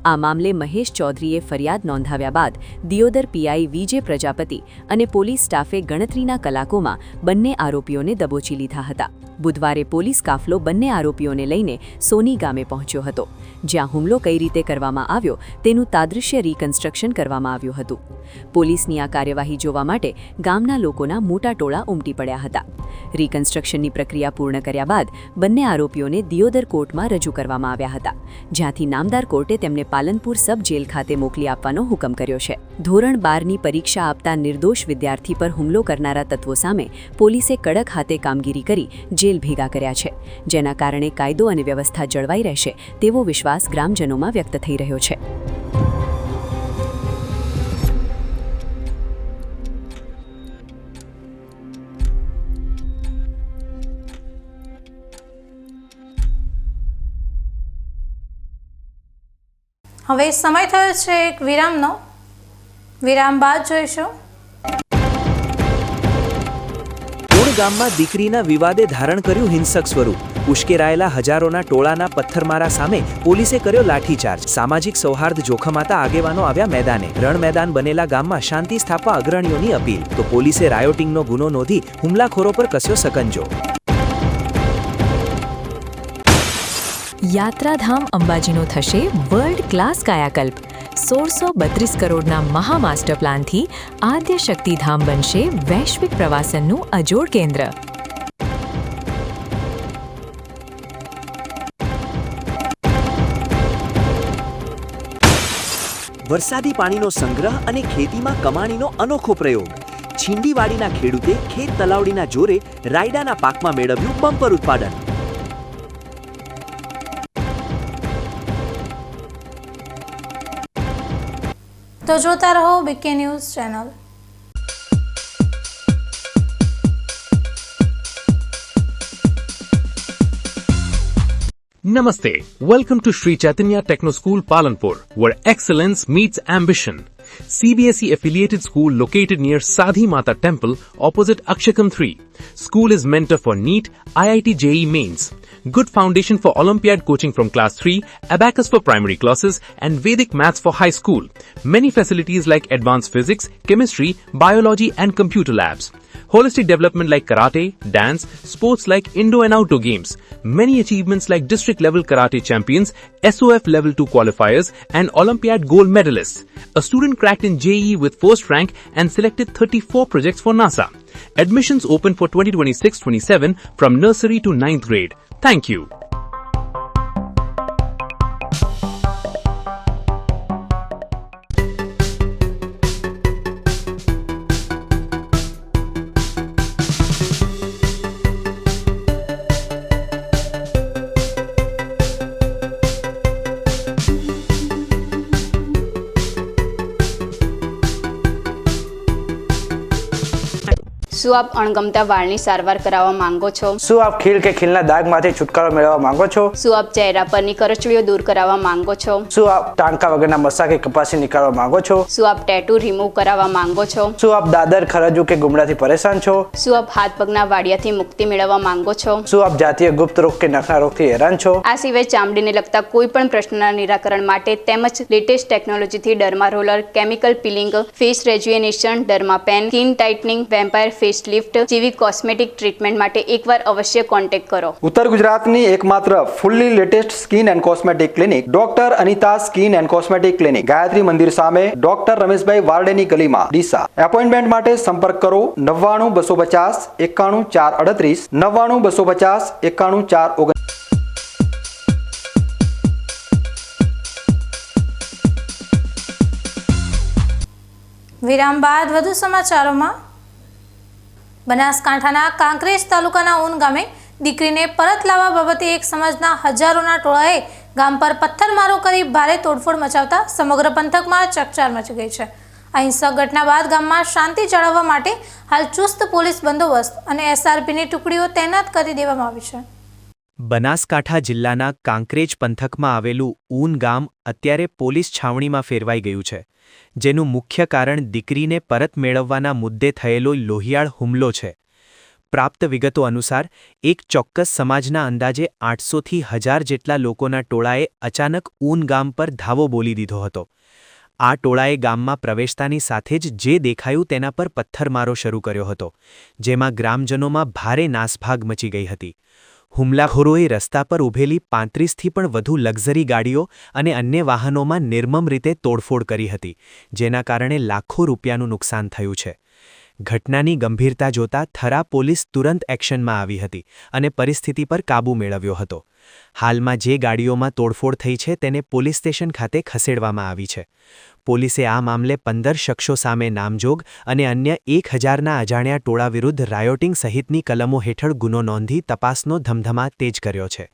આ મામલે મહેશ ચૌધરીએ ફરિયાદ નોંધાવ્યા બાદ દિયોદર પીઆઈ વિજય પ્રજાપતિ અને પોલીસ સ્ટાફે ગણતરીના કલાકોમાં બંને આરોપીઓને દબોચી લીધા હતા. બુધવારે પોલીસ કાફલો બંને આરોપીઓને લઈને સોની ગામે પહોંચ્યો હતો, જ્યાં હુમલો કઈ રીતે કરવામાં આવ્યો તેનું તાદૃશ્ય રિકન્સ્ટ્રક્શન કરવામાં આવ્યું હતું. પોલીસની આ કાર્યવાહી જોવા માટે ગામના લોકોના મોટા ટોળા ઉમટી પડ્યા હતા. રિકન્સ્ટ્રક્શનની પ્રક્રિયા પૂર્ણ કર્યા બાદ બંને આરોપીઓને દિયોદર કોર્ટમાં રજૂ કરવામાં આવ્યા હતા, જ્યાંથી નામદાર કોર્ટે તેમને પાલનપુર સબ જેલ ખાતે મોકલી આપવાનો હુકમ કર્યો છે. ધોરણ 12ની પરીક્ષા આપતા નિર્દોષ વિદ્યાર્થી પર હુમલો કરનારા તત્વો સામે પોલીસે કડક હાથે કામગીરી કરી જેલ ભેગા કર્યા છે, જેના કારણે કાયદો અને વ્યવસ્થા જળવાઈ રહેશે તેવો વિશ્વાસ ગ્રામજનોમાં વ્યક્ત થઈ રહ્યો છે. હવે સમય થયો છે એક વિરામનો. વિરામ બાદ જોઈશું. પૂર્ણ ગામમાં દીકરીના વિવાદે ધારણ કર્યું હિંસક સ્વરૂપ. ઉશ્કેરાયેલા હજારોના ટોળાના પથ્થરમારા સામે પોલીસે કર્યો લાઠીચાર્જ. સામાજિક સૌહાર્દ જોખમાતા આગેવાનો આવ્યા મેદાને. રણ મેદાન બનેલા ગામમાં શાંતિ સ્થાપવા અગ્રણીઓની અપીલ. તો પોલીસે રાયોટિંગનો ગુનો નોંધી હુમલાખોરો પર કસ્યો સકંજો. યાત્રાધામ અંબાજીનો થશે વર્લ્ડ ક્લાસ કાયાકલ્પ. 1632 કરોડના મહા માસ્ટર પ્લાનથી આદ્ય શક્તિધામ બનશે વૈશ્વિક પ્રવાસનનું અજોડ કેન્દ્ર. વરસાદી પાણીનો સંગ્રહ અને ખેતીમાં કમાણીનો અનોખો પ્રયોગ. છીંડીવાડીના ખેડૂતે ખેત તલાવડીના જોરે રાયડાના પાકમાં મેળવ્યું બમ્પર ઉત્પાદન. તો જોતા રહો BK news channel. Namaste. Welcome to Sri Chaitanya Techno School Palanpur, where excellence meets ambition. CBSE affiliated school located near Sadhi Mata Temple opposite Akshakam 3. School is mentor for NEET, IIT JEE Mains. Good foundation for Olympiad coaching from class 3, abacus for primary classes and Vedic maths for high school. Many facilities like advanced physics, chemistry, biology and computer labs. Holistic development like karate, dance, sports like indoor and outdoor games. Many achievements like district level karate champions, SOF level 2 qualifiers and Olympiad gold medalists. A student cracked in JEE with first rank and selected 34 projects for NASA. Admissions open for 2026-27 from nursery to 9th grade. Thank you. શું આપ અણગમતા વાળની સારવાર કરાવવા માંગો છો? શું આપ ખીલ કે ખીલના દાગમાંથી છુટકારો મેળવવા માંગો છો? શું આપ ચહેરા પરની કરચલીઓ દૂર કરાવવા માંગો છો? શું આપ ટાંકા વગરના મસા કે કપાસી નીકાળવા માંગો છો? શું આપ ટેટુ રિમૂવ કરાવવા માંગો છો? શું આપ દાદર ખરજુ કે ગુમડાથી પરેશાન છો? શું આપ હાથ પગના વાડિયાથી મુક્તિ મેળવવા માંગો છો? શું આપ જાતીય ગુપ્ત રોગ કે નખના રોગથી હેરાન છો? આ સિવાય ચામડીને લગતા કોઈ પણ પ્રશ્નના નિરાકરણ માટે તેમજ લેટેસ્ટ ટેકનોલોજીથી derma roller, chemical peeling, face rejuvenation, derma pen, skin tightening, vampire face lift જેવી કોસ્મેટિક ટ્રીટમેન્ટ માટે એકવાર અવશ્ય કોન્ટેક્ટ કરો. ઉત્તર ગુજરાતની એકમાત્ર fully latest skin and cosmetic clinic doctor Anita skin and cosmetic clinic, Gayatri Mandir સામે, ડોક્ટર રમેશભાઈ વારડેની ગલીમાં, ડીસા. એપોઇન્ટમેન્ટ માટે સંપર્ક કરો 99 250 91 438 99 250 91 439. વિરામ બાદ વધુ સમાચારોમાં. બનાસકાંઠાના કાંકરેજ તાલુકાના ઉન ગામે દીકરીને પરત લાવવા બાબતે એક સમાજના હજારોના ટોળાએ ગામ પર પથ્થરમારો કરી ભારે તોડફોડ મચાવતા સમગ્ર પંથકમાં ચકચાર મચી ગઈ છે. આ હિંસક ઘટના બાદ ગામમાં શાંતિ જાળવવા માટે હાલ ચુસ્ત પોલીસ બંદોબસ્ત અને એસઆરપીની ટુકડીઓ તૈનાત કરી દેવામાં આવી છે. બનાસકાંઠા જિલ્લાના કાંકરેજ પંથકમાં આવેલું ઊન ગામ અત્યારે પોલીસ છાવણીમાં ફેરવાઈ ગયું છે, જેનું મુખ્ય કારણ દીકરીને પરત મેળવવાના મુદ્દે થયેલો લોહિયાળ હુમલો છે. પ્રાપ્ત વિગતો અનુસાર એક ચોક્કસ સમાજના અંદાજે 800થી 1000 જેટલા લોકોના ટોળાએ અચાનક ઊન ગામ પર ધાવો બોલી દીધો હતો. આ ટોળાએ ગામમાં પ્રવેશતાની સાથે જ જે દેખાયું તેના પર પથ્થરમારો શરૂ કર્યો હતો, જેમાં ગ્રામજનોમાં ભારે નાસભાગ મચી ગઈ હતી. હુમલાખોરોએ રસ્તા પર ઊભેલી 35થી પણ વધુ લક્ઝરી ગાડીઓ અને અન્ય વાહનોમાં નિર્મમ રીતે તોડફોડ કરી હતી, જેના કારણે લાખો રૂપિયાનું નુકસાન થયું છે. ઘટનાની ગંભીરતા જોતા થરા પોલીસ તુરંત એક્શનમાં આવી હતી અને પરિસ્થિતિ પર કાબૂ મેળવ્યો હતો. હાલમાં જે ગાડીઓમાં તોડફોડ થઈ છે તેને પોલીસ સ્ટેશન ખાતે ખસેડવામાં આવી છે. પોલીસે આ મામલે 15 શખ્સો સામે નામજોગ અને અન્ય 1000ના અજાણ્યા ટોળા વિરુદ્ધ રાયોટિંગ સહિતની કલમો હેઠળ ગુનો નોંધી તપાસનો ધમધમાટ તેજ કર્યો છે.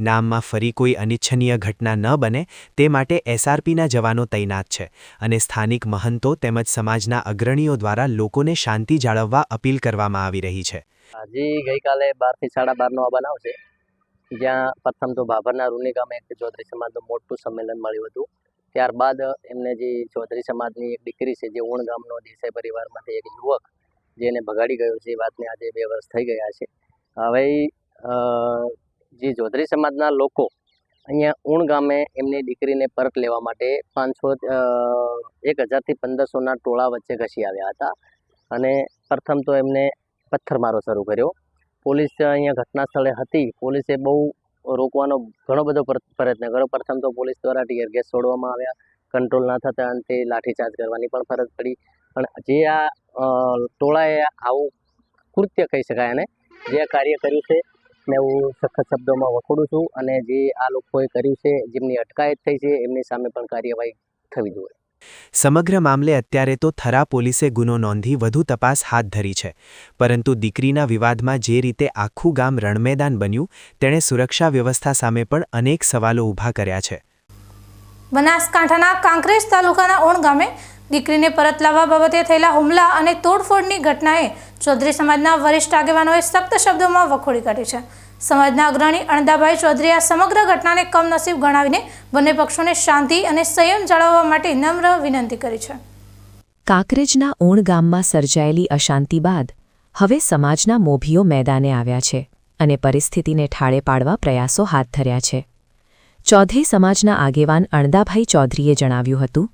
નામમાં ફરી કોઈ અનિચ્છનીય ઘટના ન બને તે માટે એસઆરપીના જવાનો તૈનાત છે અને સ્થાનિક મહંતો તેમજ સમાજના અગ્રણીઓ દ્વારા લોકોને શાંતિ જાળવવા અપીલ કરવામાં આવી રહી છે. હજી ગઈકાલે 12 થી 12:30નો આ બનાવ છે, જ્યાં પ્રથમ તો ભાભરના રૂની ગામે એક ચૌધરી સમાજનું મોટું સંમેલન મળ્યું હતું. ત્યારબાદ એમને જે ચૌધરી સમાજની એક દીકરી છે, જે ઊણ ગામનો દેસાઈ પરિવારમાંથી એક યુવક જેને ભગાડી ગયો છે, એ વાતને આજે 2 વર્ષ થઈ ગયા છે. હવે જે ચૌધરી સમાજના લોકો અહીંયા ઊણ ગામે એમની દીકરીને પરત લેવા માટે 1000થી 1500ના ટોળા વચ્ચે ઘસી આવ્યા હતા અને પ્રથમ તો એમને પથ્થરમારો શરૂ કર્યો. પોલીસ અહીંયા ઘટના સ્થળે હતી. પોલીસે બહુ રોકવાનો ઘણો બધો પ્રયત્ન કર્યો. પ્રથમ તો પોલીસ દ્વારા ટીયર ગેસ છોડવામાં આવ્યા, કંટ્રોલ ના થતા અંતે લાઠીચાર્જ કરવાની પણ ફરજ પડી. પણ જે આ ટોળાએ આવું કૃત્ય કહી શકાય અને જે આ કાર્ય કર્યું છે ને હું સખત શબ્દોમાં વખોડું છું અને જે આ લોકોએ કર્યું છે, જેમની અટકાયત થઈ છે, એમની સામે પણ કાર્યવાહી થવી જોઈએ. સમગ્ર મામલે અત્યારે તો થરા પોલીસે ગુનો નોંધી વધુ તપાસ હાથ ધરી છે, પરંતુ દીકરીના વિવાદમાં જે રીતે આખું ગામ રણમેદાન બન્યું તેણે સુરક્ષા વ્યવસ્થા સામે પણ અનેક સવાલો ઊભા કર્યા છે. બનાસકાંઠાના કાંકરેજ તાલુકાના ઓણ ગામે દીકરીને પરત લાવવા બાબતે થયેલા હુમલા અને તોડફોડની ઘટનાએ ચૌધરી સમાજના વરિષ્ઠ આગેવાનોએ સખ્ત શબ્દોમાં વખોડી કાઢી છે. સમાજના અગ્રણી અણદાભાઈ ચૌધરીએ આ સમગ્ર ઘટનાને કમનસીબ ગણાવીને બંને પક્ષોને શાંતિ અને સંયમ જાળવવા માટે નમ્ર વિનંતી કરી છે. કાંકરેજના ઓણ ગામમાં સર્જાયેલી અશાંતિ બાદ હવે સમાજના મોભીઓ મેદાને આવ્યા છે અને પરિસ્થિતિને ઠાળે પાડવા પ્રયાસો હાથ ધર્યા છે. ચૌધરી સમાજના આગેવાન અણદાભાઈ ચૌધરીએ જણાવ્યું હતું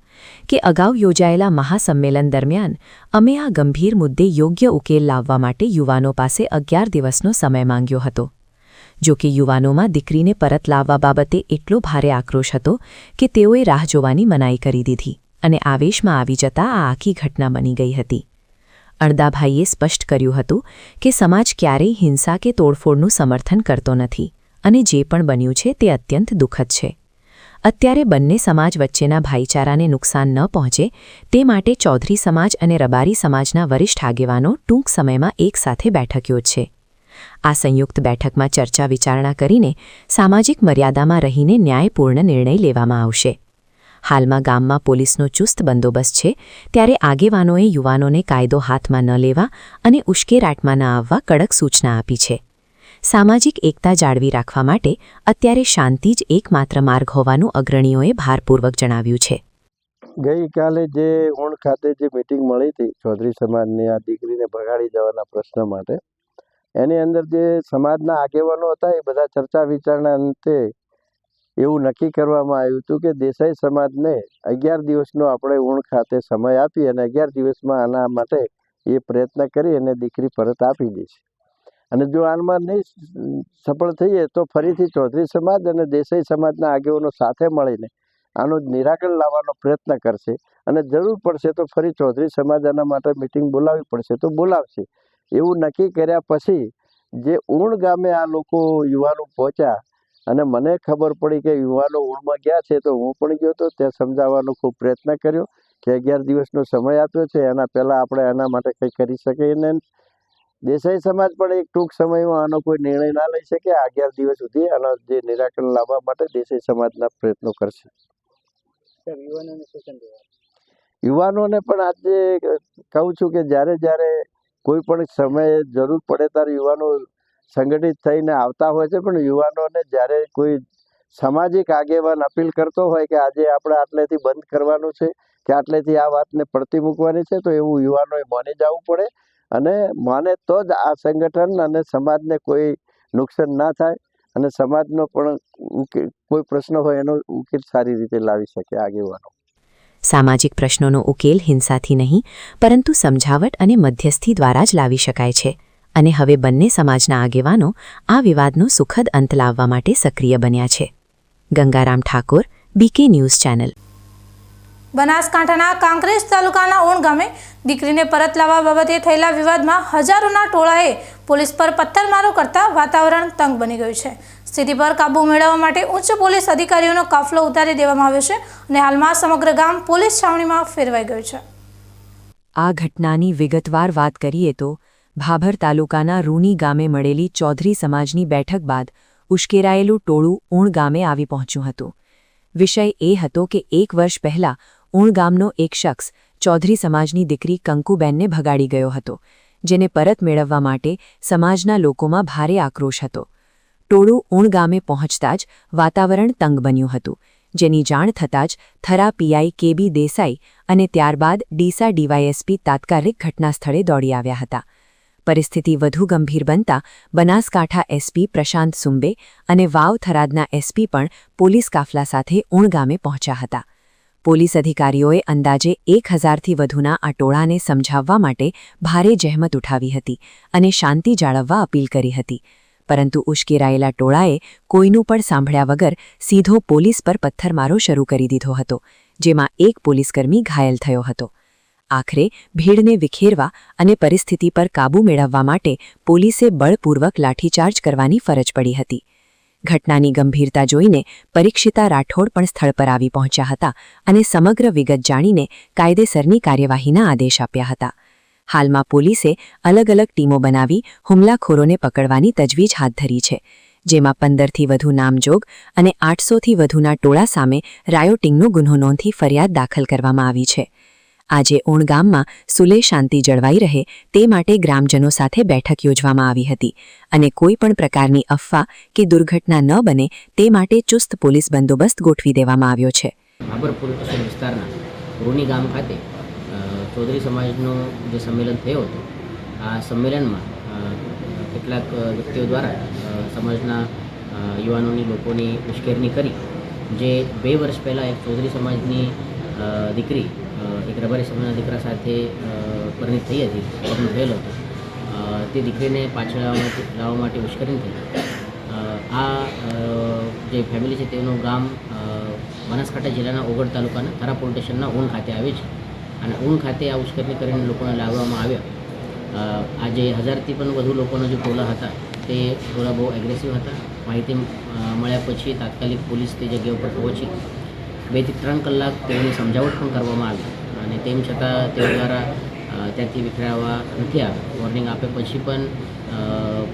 કે અગાઉ યોજાયેલા મહાસંમેલન દરમિયાન અમે આ ગંભીર મુદ્દે યોગ્ય ઉકેલ લાવવા માટે યુવાનો પાસે 11 દિવસનો સમય માંગ્યો હતો. જો કે યુવાનોમાં દીકરીને પરત લાવવા બાબતે એટલો ભારે આક્રોશ હતો કે તેઓએ રાહ જોવાની મનાઈ કરી દીધી અને આવેશમાં આવી જતા આ આખી ઘટના બની ગઈ હતી. અણદાભાઈએ સ્પષ્ટ કર્યું હતું કે સમાજ ક્યારેય હિંસા કે તોડફોડનું સમર્થન કરતો નથી અને જે પણ બન્યું છે તે અત્યંત દુઃખદ છે. અત્યારે બંને સમાજ વચ્ચેના ભાઈચારાને નુકસાન ન પહોંચે તે માટે ચૌધરી સમાજ અને રબારી સમાજના વરિષ્ઠ આગેવાનો ટૂંક સમયમાં એકસાથે બેઠક યોજશે. આ સંયુક્ત બેઠકમાં ચર્ચા વિચારણા કરીને સામાજિક મર્યાદામાં રહીને ન્યાયપૂર્ણ નિર્ણય લેવામાં આવશે. હાલમાં ગામમાં પોલીસનો ચુસ્ત બંદોબસ્ત છે, ત્યારે આગેવાનોએ યુવાનોને કાયદો હાથમાં ન લેવા અને ઉશ્કેરાટમાં ન આવવા કડક સૂચના આપી છે. સામાજિક એકતા જાળવી રાખવા માટે અત્યારે શાંતિ જ એકમાત્ર માર્ગ હોવાનું અગ્રણીઓએ ભારપૂર્વક જણાવ્યું છે. ગઈકાલે જે ઊણ ખાતે જે મિટિંગ મળી હતી ચૌધરી સમાજની આ દીકરીને ભગાડી જવાના પ્રશ્ન માટે, એની અંદર જે સમાજના આગેવાનો હતા એ બધા ચર્ચા વિચારણા અંતે એવું નક્કી કરવામાં આવ્યું હતું કે દેસાઈ સમાજને 11 દિવસનો આપણે ઊણ ખાતે સમય આપી અને 11 દિવસમાં આના માટે એ પ્રયત્ન કરી અને દીકરી પરત આપી દઈશ. અને જો આમાં નહીં સફળ થઈએ તો ફરીથી ચૌધરી સમાજ અને દેસાઈ સમાજના આગેવાનો સાથે મળીને આનું નિરાકરણ લાવવાનો પ્રયત્ન કરશે અને જરૂર પડશે તો ફરી ચૌધરી સમાજ આના માટે મિટિંગ બોલાવવી પડશે તો બોલાવશે. એવું નક્કી કર્યા પછી જે ઊણ ગામે આ લોકો યુવાનો પહોંચ્યા અને મને ખબર પડી કે યુવાનો ઊણમાં ગયા છે તો હું પણ ગયો હતો. ત્યાં સમજાવવાનો ખૂબ પ્રયત્ન કર્યો કે 11 દિવસનો સમય આપ્યો છે, એના પહેલાં આપણે આના માટે કંઈ કરી શકીએ નહીં. દેસાઈ સમાજ પણ એક ટૂંક સમયમાં આનો કોઈ નિર્ણય ના લઈ શકે. 11 દિવસ સુધી આના જે નિરાકરણ લાવવા માટે દેસાઈ સમાજના પ્રયત્નો કરશે. યુવાનોને પણ આજે કહું છું કે જ્યારે કોઈ પણ સમયે જરૂર પડે ત્યારે યુવાનો સંગઠિત થઈને આવતા હોય છે, પણ યુવાનોને જ્યારે કોઈ સામાજિક આગેવાન અપીલ કરતો હોય કે આજે આપણે આટલેથી બંધ કરવાનું છે કે આટલેથી આ વાતને પડતી મૂકવાની છે, તો એવું યુવાનોએ માની જવું પડે અને માને તો જ આ સંગઠન અને સમાજને કોઈ નુકસાન ના થાય અને સમાજનો પણ કોઈ પ્રશ્ન હોય એનો ઉકેલ સારી રીતે લાવી શકે આગેવાનો. સામાજિક પ્રશ્નોનો ઉકેલ હિંસાથી નહીં પરંતુ સમજાવટ અને મધ્યસ્થી દ્વારા જ લાવી શકાય છે અને હવે બંને સમાજના આગેવાનો આ વિવાદનો સુખદ અંત લાવવા માટે સક્રિય બન્યા છે. Gangaram Thakor, BK news channel. બનાસકાંઠાના કાંકરેજ તાલુકાના ઓણ ગામે દીકરીને પરત લાવવા બાબતે થયેલા વિવાદમાં હજારોના ટોળાએ પોલીસ પર પથ્થરમારો કરતા વાતાવરણ તંગ બની ગયું છે. સ્થિતિ પર કાબૂ મેળવવા માટે ઉચ્ચ પોલીસ અધિકારીઓનો કાફલો ઉતારી દેવામાં આવ્યો છે અને હાલમાં સમગ્ર ગામ પોલીસ છાવણીમાં ફેરવાઈ ગયું છે. આ ઘટનાની વિગતવાર વાત કરીએ તો ભાભર તાલુકાના રૂની ગામે મળેલી ચૌધરી સમાજની બેઠક બાદ ઉશ્કેરાયેલું ટોળું ઓણ ગામે આવી પહોંચ્યું હતું. વિષય એ હતો કે 1 વર્ષ પહેલા ઓણ ગામનો એક શખ્સ ચૌધરી સમાજની દીકરી કંકુબેનને ભગાડી ગયો હતો, જેને પરત મેળવવા માટે સમાજના લોકોમાં ભારે આક્રોશ હતો. ટોળું ઓણ ગામે પહોંચતા જ વાતાવરણ તંગ બન્યું હતું, જેની જાણ થતાં જ થરા પીઆઈ કેબી દેસાઈ અને ત્યારબાદ ડીસા ડીવાયએસપી તાત્કાલિક ઘટનાસ્થળે દોડી આવ્યા હતા. પરિસ્થિતિ વધુ ગંભીર બનતા બનાસકાંઠા એસપી પ્રશાંત સુંબે અને વાવ થરાદના એસપી પણ પોલીસ કાફલા સાથે ઓણ ગામે પહોંચ્યા હતા. પોલીસ અધિકારીઓએ અંદાજે 1000થી વધુના આ ટોળાને સમજાવવા માટે ભારે જહેમત ઉઠાવી હતી અને શાંતિ જાળવવા અપીલ કરી હતી, પરંતુ ઉશ્કેરાયેલા ટોળાએ કોઈનું પણ સાંભળ્યા વગર સીધો પોલીસ પર પથ્થરમારો શરૂ કરી દીધો હતો, જેમાં એક પોલીસકર્મી ઘાયલ થયો હતો. આખરે ભીડને વિખેરવા અને પરિસ્થિતિ પર કાબૂ મેળવવા માટે પોલીસે બળપૂર્વક લાઠીચાર્જ કરવાની ફરજ પડી હતી. ઘટનાની ગંભીરતા જોઈને પરીક્ષિતા રાઠોડ પણ સ્થળ પર આવી પહોંચ્યા હતા અને સમગ્ર વિગત જાણીને કાયદેસરની કાર્યવાહીના આદેશ આપ્યા હતા. હાલમાં પોલીસે અલગ અલગ ટીમો બનાવી હુમલાખોરોને પકડવાની તજવીજ હાથ ધરી છે, જેમાં 15થી વધુ નામજોગ અને 800થી વધુના ટોળા સામે રાયોટિંગનો ગુન્હો નોંધી ફરિયાદ દાખલ કરવામાં આવી છે. આજે ઓણ ગામમાં સુલે શાંતિ જળવાઈ રહે તે માટે ગ્રામજનો સાથે બેઠક યોજવામાં આવી હતી અને કોઈ પણ પ્રકારની અફવા કે દુર્ઘટના ન બને તે માટે ચુસ્ત પોલીસ બંદોબસ્ત ગોઠવી દેવામાં આવ્યો છે. ભાભર પોલીસ સ્ટેશન વિસ્તારના રૂની ગામ ખાતે ચૌધરી સમાજનું જે સંમેલન થયો હતો, આ સંમેલનમાં કેટલાક વ્યક્તિઓ દ્વારા સમાજના યુવાનોની લોકોની ઉશ્કેરણી કરી જે 2 વર્ષ પહેલાં એક ચૌધરી સમાજની દીકરી એક રબારી સમાજના દીકરા સાથે પરિણીત થઈ હતી, લગ્ન થયેલો હતો, તે દીકરીને પાછળ લાવવા માટે ઉશ્કેરણી થઈ. આ જે ફેમિલી છે તેનું ગામ બનાસકાંઠા જિલ્લાના ઓગળ તાલુકાના થરા પોલીસ સ્ટેશનના ઊણ ખાતે આવે છે અને ઊણ ખાતે આ ઉશ્કેરણી કરીને લોકોને લાવવામાં આવ્યા. આજે 1000થી પણ વધુ લોકોના જે ટોળા હતા તે ટોળા બહુ એગ્રેસિવ હતા. માહિતી મળ્યા પછી તાત્કાલિક પોલીસ તે જગ્યા ઉપર પહોંચી 2 થી 3 કલાક તેઓની સમજાવટ પણ કરવામાં આવી અને તેમ છતાં તેઓ દ્વારા ત્યાંથી વિખરાવા નથી આવ્યા. વોર્નિંગ આપ્યા પછી પણ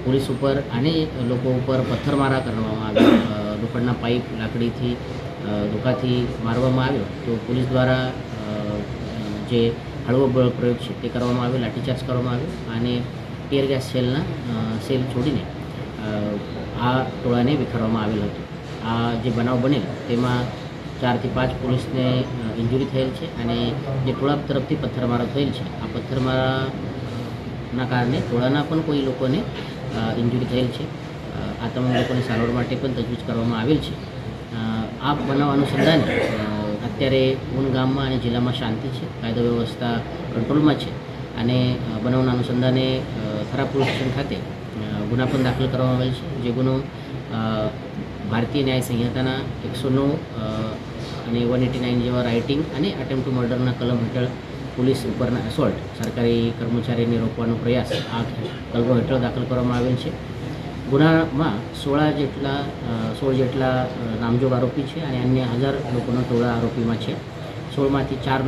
પોલીસ ઉપર અને લોકો ઉપર પથ્થરમારા કરવામાં આવ્યા. લોખંડના પાઇપ લાકડીથી ધોકાથી મારવામાં આવ્યો તો પોલીસ દ્વારા જે હળવો બળ પ્રયોગ છે તે કરવામાં આવ્યો, લાઠીચાર્જ કરવામાં આવ્યો અને ટીયર ગેસ સેલ છોડીને આ ટોળાને વિખેરવામાં આવેલ હતું. આ જે બનાવ બનેલ તેમાં 4 થી 5 પોલીસને ઇન્જુરી થયેલ છે અને જે ટોળા તરફથી પથ્થરમારો થયેલ છે આ પથ્થરમારાના કારણે ટોળાના પણ કોઈ લોકોને ઇન્જુરી થયેલ છે. આ તમામ લોકોને સારવાર માટે પણ તજવીજ કરવામાં આવેલ છે. આ બનાવ અનુસંધાને અત્યારે ઊન ગામમાં અને જિલ્લામાં શાંતિ છે, કાયદો વ્યવસ્થા કંટ્રોલમાં છે અને બનાવના અનુસંધાને થરા પોલીસ સ્ટેશન ખાતે ગુના પણ દાખલ કરવામાં આવેલ છે. જે ગુનો ભારતીય ન્યાય સંહિતાના 109 અને 189 જેવા રાઇટિંગ અને અટેમ્પ્ટ ટુ મર્ડરના કલમ હેઠળ પોલીસ ઉપરના એસોલ્ટ, સરકારી કર્મચારીને રોકવાનો પ્રયાસ આ કલમો હેઠળ દાખલ કરવામાં આવેલ છે. ગુનામાં 16 જેટલા નામજોગ આરોપી છે અને અન્ય 1000 લોકોનો ટોળા આરોપીમાં છે. 16માંથી 4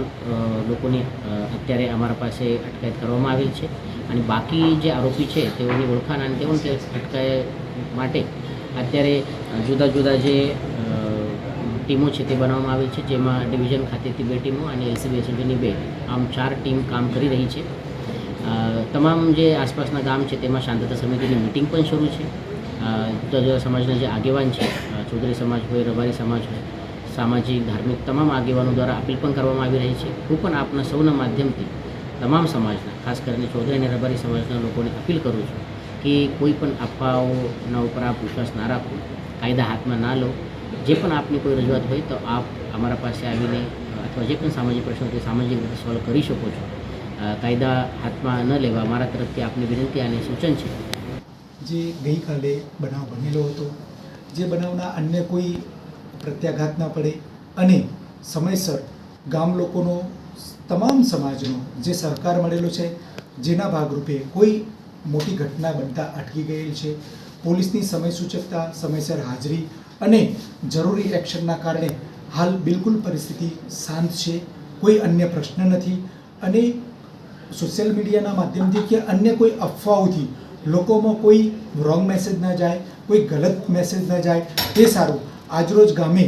લોકોની અત્યારે અમારા પાસે અટકાયત કરવામાં આવેલ છે અને બાકી જે આરોપી છે તેઓની ઓળખાણ અને તેઓની અટકાયત માટે અત્યારે જુદા જુદા જે ટીમો છે તે બનાવવામાં આવી છે, જેમાં ડિવિઝન ખાતેથી 2 ટીમો અને એલસીબી એસઓજીની 2, આમ 4 ટીમ કામ કરી રહી છે. તમામ જે આસપાસના ગામ છે તેમાં શાંતતા સમિતિની મિટિંગ પણ શરૂ છે. જુદા જુદા સમાજના જે આગેવાન છે, ચૌધરી સમાજ હોય, રબારી સમાજ હોય, સામાજિક ધાર્મિક તમામ આગેવાનો દ્વારા અપીલ પણ કરવામાં આવી રહી છે. હું પણ આપના સૌના માધ્યમથી તમામ સમાજના, ખાસ કરીને ચૌધરી અને રબારી સમાજના લોકોને અપીલ કરું છું કે કોઈ પણ અફવાઓના ઉપર આપ વિશ્વાસ ના રાખો, કાયદા હાથમાં ના લો. જે પણ આપની કોઈ રજૂઆત હોય તો આપ અમારા પાસે આવીને અથવા જે પણ સામાજિક પ્રશ્નો તે સામાજિક રીતે સોલ્વ કરી શકો છો. કાયદા હાથમાં ન લેવા મારા તરફથી આપની વિનંતી અને સૂચન છે. જે ગઈકાલે બનાવ બનેલો હતો, જે બનાવના અન્ય કોઈ પ્રત્યાઘાત ન પડે અને સમયસર ગામ લોકોનો, તમામ સમાજનો જે સહકાર મળેલો છે, જેના ભાગરૂપે કોઈ મોટી ઘટના બનતા અટકી ગયેલ છે. પોલીસની સમય સૂચકતા, સમયસર હાજરી અને જરૂરી એક્શનના કારણે હાલ બિલકુલ પરિસ્થિતિ શાંત છે. કોઈ અન્ય પ્રશ્ન નથી અને સોશિયલ મીડિયાના માધ્યમથી કે અન્ય કોઈ અફવાઓથી લોકોમાં કોઈ રોંગ મેસેજ ન જાય, કોઈ ગલત મેસેજ ન જાય, તે સારું. આજરોજ ગામે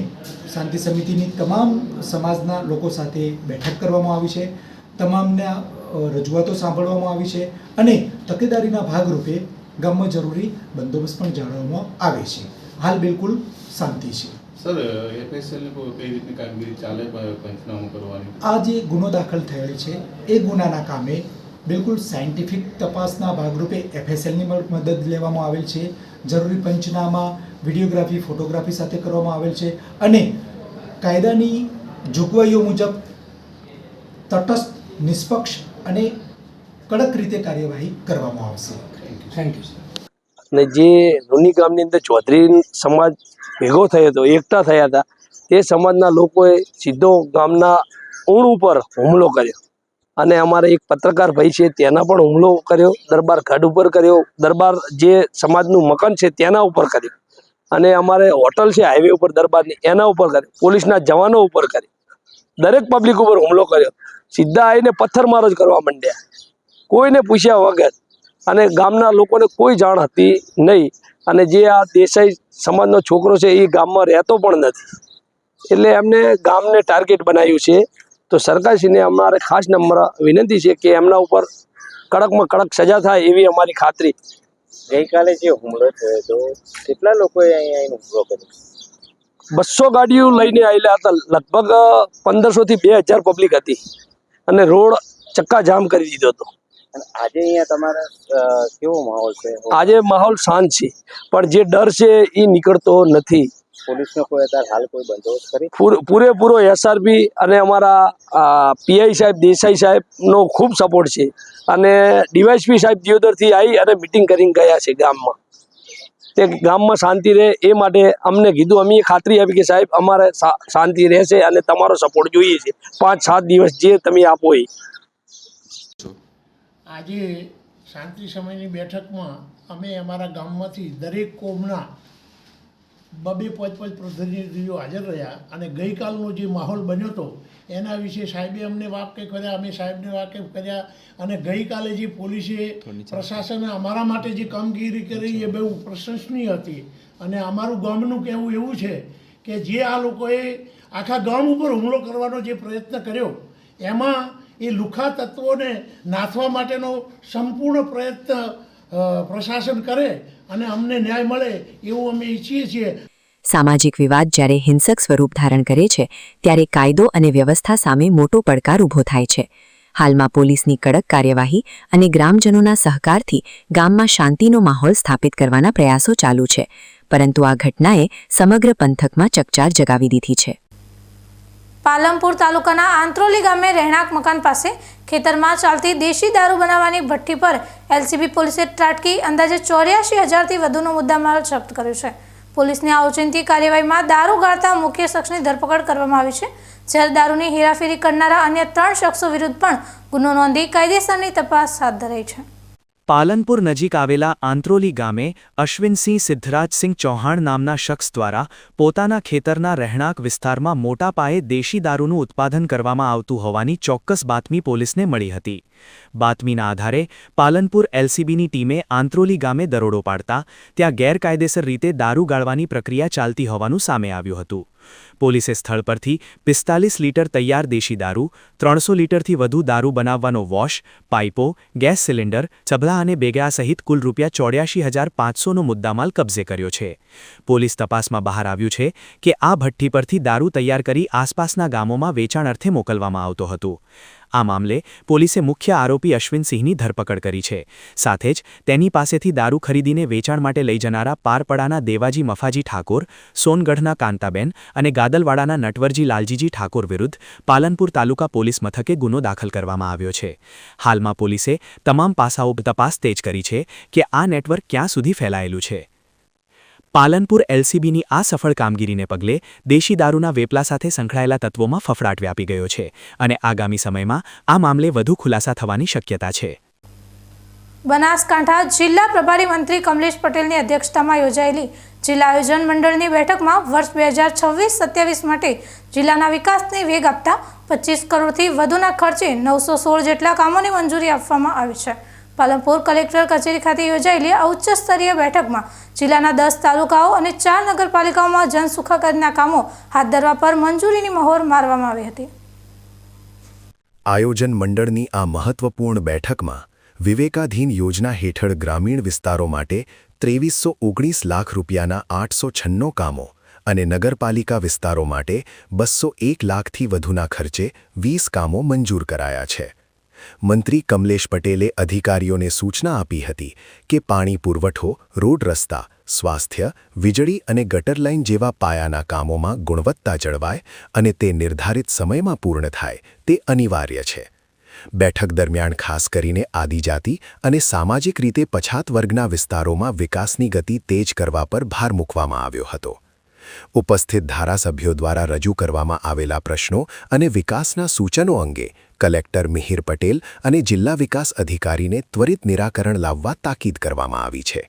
શાંતિ સમિતિની તમામ સમાજના લોકો સાથે બેઠક કરવામાં આવી છે, તમામના રજૂઆતો સાંભળવામાં આવી છે અને તકેદારીના ભાગરૂપે ગામમાં જરૂરી બંદોબસ્ત પણ જાળવવામાં આવે છે. હાલ બિલકુલ શાંતિ છે. સર, એફએસએલ કઈ રીતની કામગીરી ચાલે પંચનામું કરવાની? આ જે ગુનો દાખલ થયેલ છે એ ગુનાના કામે બિલકુલ સાયન્ટિફિક તપાસના ભાગરૂપે એફએસએલની મદદ લેવામાં આવેલ છે. જરૂરી પંચનામા, વિડીયોગ્રાફી, ફોટોગ્રાફી સાથે કરવામાં આવેલ છે અને કાયદાની જોગવાઈઓ મુજબ તટસ્થ, નિષ્પક્ષ અને કડક રીતે કાર્યવાહી કરવામાં આવશે. Thank you sir. અને જે રૂની ગામની અંદર ચૌધરી સમાજ ભેગો થયો હતો, એકઠા થયા હતા, તે સમાજના લોકોએ સીધો ગામના ઊણ ઉપર હુમલો કર્યો અને અમારે એક પત્રકાર ભાઈ છે તેના પણ હુમલો કર્યો, દરબાર ગઢ ઉપર કર્યો, દરબાર જે સમાજનું મકાન છે તેના ઉપર કર્યો અને અમારે હોટલ છે હાઈવે ઉપર દરબારની એના ઉપર કર્યો, પોલીસના જવાનો ઉપર કર્યો, દરેક પબ્લિક ઉપર હુમલો કર્યો. સીધા આવીને પથ્થરમારો જ કરવા માંડ્યા, કોઈને પૂછ્યા વગર. અને ગામના લોકોને કોઈ જાણ હતી નહીં. અને જે આ દેસાઈ સમાજનો છોકરો છે એ ગામમાં રહેતો પણ નથી, એટલે એમને ગામને ટાર્ગેટ બનાવ્યું છે. તો સરકારશ્રીને અમારે ખાસ નમ્ર વિનંતી છે કે એમના ઉપર કડકમાં કડક સજા થાય એવી અમારી ખાતરી. ગઈકાલે જે હુમલો થયો હતો, કેટલા લોકોએ અહીંયા હુમલો કર્યો? 200 ગાડીઓ લઈને આવેલા હતા, લગભગ 1500 થી 2000 પબ્લિક હતી અને રોડ ચક્કાજામ કરી દીધો હતો. અને આજે અહીંયા તમારા કેવો માહોલ છે? આજે માહોલ શાંત છે, પણ જે ડર છે એ નીકળતો નથી. પોલીસનો કોઈ અત્યારે હાલ કોઈ બંદોબસ્ત કરી? પૂરેપૂરો એસઆરપી અને અમારા પીઆઈ સાહેબ, દેસાઈ સાહેબનો ખૂબ સપોર્ટ છે અને ડીવાયએસપી સાહેબ દિયોદરથી આવી અને મિટિંગ કરીને ગયા છે ગામમાં. તે ગામમાં શાંતિ રહે એ માટે અમને કીધું, અમે ખાતરી આપી કે સાહેબ અમારે શાંતિ રહેશે અને તમારો સપોર્ટ જોઈએ છે. 5-7 દિવસ જે તમે આપો એ. આજે શાંતિ સમયની બેઠકમાં અમે અમારા ગામમાંથી દરેક કોમના 2-5 પ્રતિનિધિઓ હાજર રહ્યા અને ગઈકાલનો જે માહોલ બન્યો હતો એના વિશે સાહેબે અમને વાકેફ કર્યા, અમે સાહેબને વાકેફ કર્યા. અને ગઈકાલે જે પોલીસે, પ્રશાસને અમારા માટે જે કામગીરી કરી એ બહુ પ્રશંસનીય હતી. અને અમારું ગામનું કહેવું એવું છે કે જે આ લોકોએ આખા ગામ ઉપર હુમલો કરવાનો જે પ્રયત્ન કર્યો એમાં એ લુખ્ખા તત્વોને નાથવા માટેનો સંપૂર્ણ પ્રયત્ન પ્રશાસન કરે અને અમને ન્યાય મળે એવું અમે ઈચ્છીએ છીએ. સામાજિક વિવાદ જ્યારે હિંસક સ્વરૂપ ધારણ કરે છે ત્યારે કાયદો અને વ્યવસ્થા સામે મોટો પડકાર ઊભો થાય છે. હાલમાં પોલીસની કડક કાર્યવાહી અને ગ્રામજનોના સહકારથી ગામમાં શાંતિનો માહોલ સ્થાપિત કરવાના પ્રયાસો ચાલુ છે, પરંતુ આ ઘટનાએ સમગ્ર પંથકમાં ચકચાર જગાવી દીધી છે. પાલનપુર તાલુકાના આંત્રોલી ગામે રહેણાંક મકાન પાસે ખેતરમાં ચાલતી દેશી દારૂ બનાવવાની ભઠ્ઠી પર એલસીબી પોલીસે ત્રાટકી અંદાજે 84,000થી વધુનો મુદ્દામાલ જપ્ત કર્યો છે. પોલીસની આ ઓચિંતી કાર્યવાહીમાં દારૂ ગાળતા મુખ્ય શખ્સની ધરપકડ કરવામાં આવી છે, જ્યારે દારૂની હેરાફેરી કરનારા અન્ય 3 શખ્સો વિરુદ્ધ પણ ગુનો નોંધી કાયદેસરની તપાસ હાથ ધરાઈ છે. પાલનપુર નજીક આવેલા આંત્રોલી ગામે અશ્વિનસિંહ સિદ્ધરાજસિંહ ચૌહાણ નામના શખ્સ દ્વારા પોતાના ખેતરના રહેણાંક વિસ્તારમાં મોટા પાયે દેશી દારૂનું ઉત્પાદન કરવામાં આવતું હોવાની ચોક્કસ બાતમી પોલીસને મળી હતી. બાતમીના આધારે પાલનપુર એલસીબીની ટીમે આંત્રોલી ગામે દરોડો પાડતા ત્યાં ગેરકાયદેસર રીતે દારૂ ગાળવાની પ્રક્રિયા ચાલતી હોવાનું સામે આવ્યું હતું. પોલીસે સ્થળ પરથી 45 લીટર તૈયાર દેશી દારૂ, 300 લીટરથી વધુ દારૂ બનાવવાનો વોશ, પાઇપો, ગેસ સિલિન્ડર, ચબલા અને બેગા સહિત કુલ ₹84,500નો મુદ્દામાલ કબજે કર્યો છે. પોલીસ તપાસમાં બહાર આવ્યું છે કે આ ભઠ્ઠી પરથી દારૂ તૈયાર કરી આસપાસના ગામોમાં વેચાણ અર્થે મોકલવામાં આવતો હતો. આ મામલે પોલીસે મુખ્ય આરોપી અશ્વિનસિંહની ધરપકડ કરી છે. સાથે જ તેની પાસેથી દારૂ ખરીદીને વેચાણ માટે લઈ જનારા પારપડાના દેવાજી મફાજી ઠાકોર, સોનગઢના કાંતાબેન અને ગાદલવાડાના નટવરજી લાલજીજી ઠાકોર વિરુદ્ધ પાલનપુર તાલુકા પોલીસ મથકે ગુનો દાખલ કરવામાં આવ્યો છે. હાલમાં પોલીસે તમામ પાસાઓ તપાસ તેજ કરી છે કે આ નેટવર્ક ક્યાં સુધી ફેલાયેલું છે. પાલનપુર એલસીબીની આ સફળ કામગીરીને પગલે દેશી દારૂના વેપલા સાથે સંકળાયેલા તત્વોમાં ફફડાટ વ્યાપી ગયો છે અને આગામી સમયમાં આ મામલે વધુ ખુલાસા થવાની શક્યતા છે. બનાસકાંઠા જિલ્લા પ્રભારી મંત્રી કમલેશ પટેલની અધ્યક્ષતામાં યોજાયેલી જિલ્લા આયોજન મંડળની બેઠકમાં વર્ષ 2026-27 માટે જિલ્લાના વિકાસને વેગ આપતા 25 કરોડથી વધુના ખર્ચે 916 જેટલા કામોની મંજૂરી આપવામાં આવી છે. પાલનપુર કલેક્ટર કચેરી ખાતે યોજાયેલી આ ઉચ્ચ સ્તરીય બેઠકમાં જિલ્લાના 10 તાલુકાઓ અને 4 નગરપાલિકાઓમાં જનસુખાકારીના કામો હાથ ધરવા પર મંજૂરીની મહોર મારવામાં આવી હતી. આયોજન મંડળની આ મહત્વપૂર્ણ બેઠકમાં વિવેકાધીન યોજના હેઠળ ગ્રામીણ વિસ્તારો માટે 2319 લાખ રૂપિયાના 896 કામો અને નગરપાલિકા વિસ્તારો માટે 201 લાખથી વધુના ખર્ચે 20 કામો મંજૂર કરાયા છે. મંત્રી કમલેશ પટેલે અધિકારીઓને સૂચના આપી હતી કે પાણી પુરવઠો, રોડ રસ્તા, સ્વાસ્થ્ય, વીજળી અને ગટર લાઇન જેવા પાયાના કામોમાં ગુણવત્તા જળવાય અને તે નિર્ધારિત સમયમાં પૂર્ણ થાય તે અનિવાર્ય છે. બેઠક દરમિયાન ખાસ કરીને આદિજાતિ અને સામાજિક રીતે પછાત વર્ગના વિસ્તારોમાં વિકાસની ગતિ તેજ કરવા પર ભાર મૂકવામાં આવ્યો હતો. ઉપસ્થિત ધારાસભ્યો દ્વારા રજૂ કરવામાં આવેલા પ્રશ્નો અને વિકાસના સૂચનો અંગે કલેક્ટર મિહિર પટેલ અને જિલ્લા વિકાસ અધિકારીને ત્વરિત નિરાકરણ લાવવા તાકીદ કરવામાં આવી છે.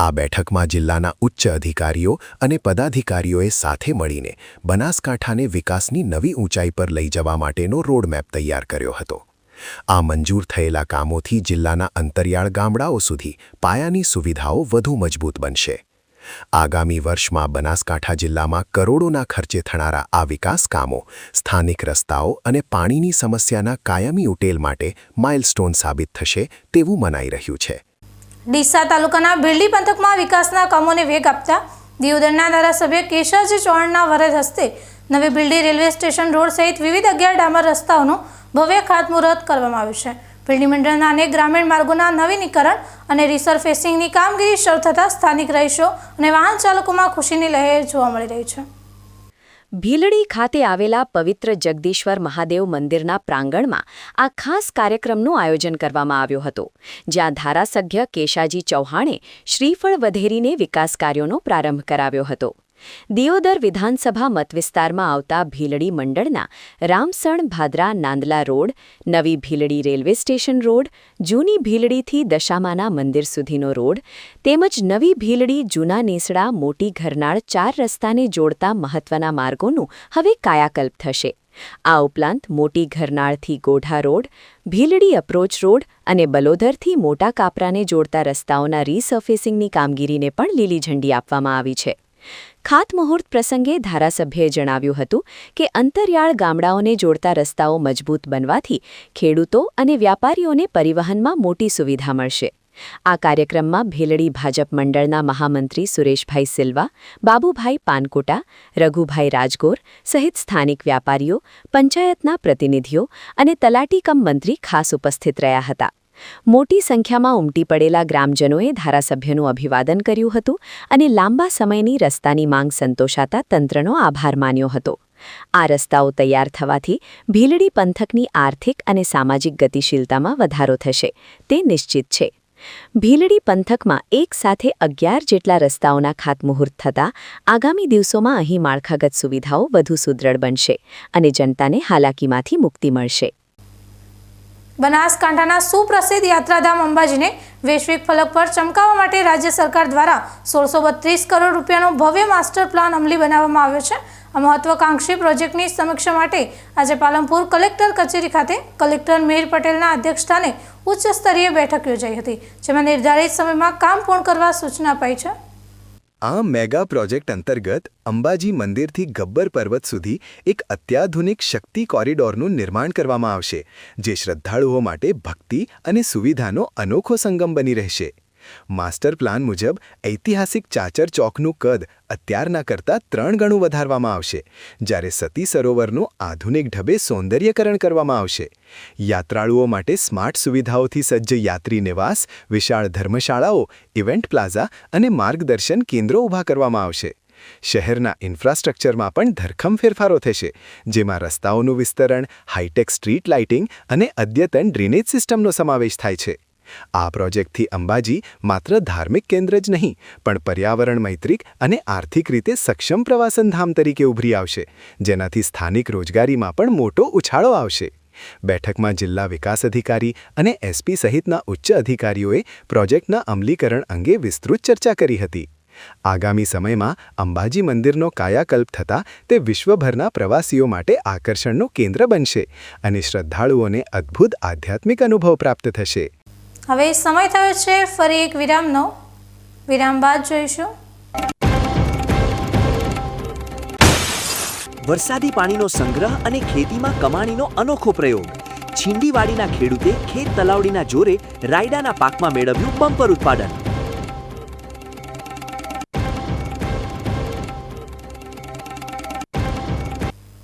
આ બેઠકમાં જિલ્લાના ઉચ્ચ અધિકારીઓ અને પદાધિકારીઓએ સાથે મળીને બનાસકાંઠાને વિકાસની નવી ઊંચાઈ પર લઈ જવા માટેનો રોડમેપ તૈયાર કર્યો હતો. આ મંજૂર થયેલા કામોથી જિલ્લાના અંતરિયાળ ગામડાઓ સુધી પાયાની સુવિધાઓ વધુ મજબૂત બનશે. આગામી વર્ષમાં બનાસકાંઠા જિલ્લામાં કરોડોના ખર્ચે થનારા આ વિકાસ કામો સ્થાનિક રસ્તાઓ અને પાણીની સમસ્યાના કાયમી ઉકેલ માટે માઇલસ્ટોન સાબિત થશે તેવું મનાઈ રહ્યું છે. ડીસા તાલુકાના ભીલડી પંથકમાં વિકાસના કામોને વેગ આપતા દિયોદરના ધારાસભ્ય કેશવજી ચૌહાણના વરદ હસ્તે નવી ભીલડી રેલવે સ્ટેશન રોડ સહિત વિવિધ 11 ડામર રસ્તાઓનું ભવ્ય ખાતમુહૂર્ત કરવામાં આવ્યું છે. ભીલડી મંડળના અનેક ગ્રામીણ માર્ગોના નવીનીકરણ અને રિસરફેસિંગની કામગીરી શરૂ થતાં સ્થાનિક રહીશો અને વાહન ચાલકોમાં ખુશીની લહેર જોવા મળી રહી છે. ભીલડી ખાતે આવેલા પવિત્ર જગદીશ્વર મહાદેવ મંદિરના પ્રાંગણમાં આ ખાસ કાર્યક્રમનું આયોજન કરવામાં આવ્યું હતું, જ્યાં ધારાસભ્ય કેશાજી ચૌહાણે શ્રીફળ વધેરીને વિકાસ કાર્યોનો પ્રારંભ કરાવ્યો હતો. દિયોદર વિધાનસભા મતવિસ્તારમાં આવતા ભીલડી મંડળના રામસણ ભાદરા નાંદલા રોડ, નવી ભીલડી રેલવે સ્ટેશન રોડ, જૂની ભીલડીથી દશામાના મંદિર સુધીનો રોડ તેમજ નવી ભીલડી જૂના નેસડા મોટી ઘરનાળ 4 રસ્તાને જોડતા મહત્વના માર્ગોનું હવે કાયાકલ્પ થશે. આ ઉપરાંત મોટી ઘરનાળથી ગોઢા રોડ, ભીલડી અપ્રોચ રોડ અને બલોદરથી મોટા કાપરાને જોડતા રસ્તાઓના રીસર્ફેસિંગની કામગીરીને પણ લીલી ઝંડી આપવામાં આવી છે. ખાતમુહૂર્ત પ્રસંગે ધારાસભ્યએ જણાવ્યું હતું કે અંતરિયાળ ગામડાઓને જોડતા રસ્તાઓ મજબૂત બનવાથી ખેડૂતો અને વ્યાપારીઓને પરિવહનમાં મોટી સુવિધા મળશે. આ કાર્યક્રમમાં ભીલડી ભાજપ મંડળના મહામંત્રી સુરેશભાઈ સિલ્વા, બાબુભાઈ પાનકોટા, રઘુભાઈ રાજગોર સહિત સ્થાનિક વ્યાપારીઓ, પંચાયતના પ્રતિનિધિઓ અને તલાટી કમ મંત્રી ખાસ ઉપસ્થિત રહ્યા હતા. મોટી સંખ્યામાં ઉમટી પડેલા ગ્રામજનોએ ધારાસભ્યનું અભિવાદન કર્યું હતું અને લાંબા સમયની રસ્તાની માંગ સંતોષાતા તંત્રનો આભાર માન્યો હતો. આ રસ્તાઓ તૈયાર થવાથી ભીલડી પંથકની આર્થિક અને સામાજિક ગતિશીલતામાં વધારો થશે તે નિશ્ચિત છે. ભીલડી પંથકમાં એક સાથે 11 જેટલા રસ્તાઓના ખાતમુહૂર્ત થતાં આગામી દિવસોમાં અહીં માળખાગત સુવિધાઓ વધુ સુદૃઢ બનશે અને જનતાને હાલાકીમાંથી મુક્તિ મળશે. બનાસકાંઠાના સુપ્રસિદ્ધ યાત્રાધામ અંબાજીને વૈશ્વિક ફલક પર ચમકાવવા માટે રાજ્ય સરકાર દ્વારા 1632 કરોડ રૂપિયાનો ભવ્ય માસ્ટર પ્લાન અમલી બનાવવામાં આવ્યો છે. આ મહત્વાકાંક્ષી પ્રોજેક્ટની સમીક્ષા માટે આજે પાલનપુર કલેક્ટર કચેરી ખાતે કલેક્ટર મિહિર પટેલના અધ્યક્ષસ્થાને ઉચ્ચ સ્તરીય બેઠક યોજાઈ હતી, જેમાં નિર્ધારિત સમયમાં કામ પૂર્ણ કરવા સૂચના અપાઈ છે. આ મેગા પ્રોજેક્ટ અંતર્ગત અંબાજી મંદિરથી ગબ્બર પર્વત સુધી એક અત્યાધુનિક શક્તિ કોરિડોરનું નિર્માણ કરવામાં આવશે, જે શ્રદ્ધાળુઓ માટે ભક્તિ અને સુવિધાનો અનોખો સંગમ બની રહેશે. માસ્ટર પ્લાન મુજબ ઐતિહાસિક ચાચર ચોકનું કદ અત્યારના કરતાં 3 ગણું વધારવામાં આવશે, જ્યારે સતી સરોવરનું આધુનિક ઢબે સૌંદર્યકરણ કરવામાં આવશે. યાત્રાળુઓ માટે સ્માર્ટ સુવિધાઓથી સજ્જ યાત્રી નિવાસ, વિશાળ ધર્મશાળાઓ, ઇવેન્ટ પ્લાઝા અને માર્ગદર્શન કેન્દ્રો ઊભા કરવામાં આવશે. શહેરના ઇન્ફ્રાસ્ટ્રક્ચરમાં પણ ધરખમ ફેરફારો થશે, જેમાં રસ્તાઓનું વિસ્તરણ, હાઈટેક સ્ટ્રીટ લાઇટિંગ અને અદ્યતન ડ્રેનેજ સિસ્ટમનો સમાવેશ થાય છે. આ પ્રોજેક્ટથી અંબાજી માત્ર ધાર્મિક કેન્દ્ર જ નહીં, પણ પર્યાવરણ મૈત્રિક અને આર્થિક રીતે સક્ષમ પ્રવાસન ધામ તરીકે ઉભરી આવશે, જેનાથી સ્થાનિક રોજગારીમાં પણ મોટો ઉછાળો આવશે. બેઠકમાં જિલ્લા વિકાસ અધિકારી અને એસપી સહિતના ઉચ્ચ અધિકારીઓએ પ્રોજેક્ટના અમલીકરણ અંગે વિસ્તૃત ચર્ચા કરી હતી. આગામી સમયમાં અંબાજી મંદિરનો કાયાકલ્પ થતાં તે વિશ્વભરના પ્રવાસીઓ માટે આકર્ષણનું કેન્દ્ર બનશે અને શ્રદ્ધાળુઓને અદ્ભુત આધ્યાત્મિક અનુભવ પ્રાપ્ત થશે. હવે સમય થયો છે ફરી એક વિરામનો. વિરામ બાદ જોઈશું વરસાદી પાણીનો સંગ્રહ અને ખેતીમાં કમાણીનો અનોખો પ્રયોગ. છીંડીવાડીના ખેડૂતે ખેત તલાવડીના જોરે રાયડાના પાકમાં મેળવ્યું બમ્પર ઉત્પાદન.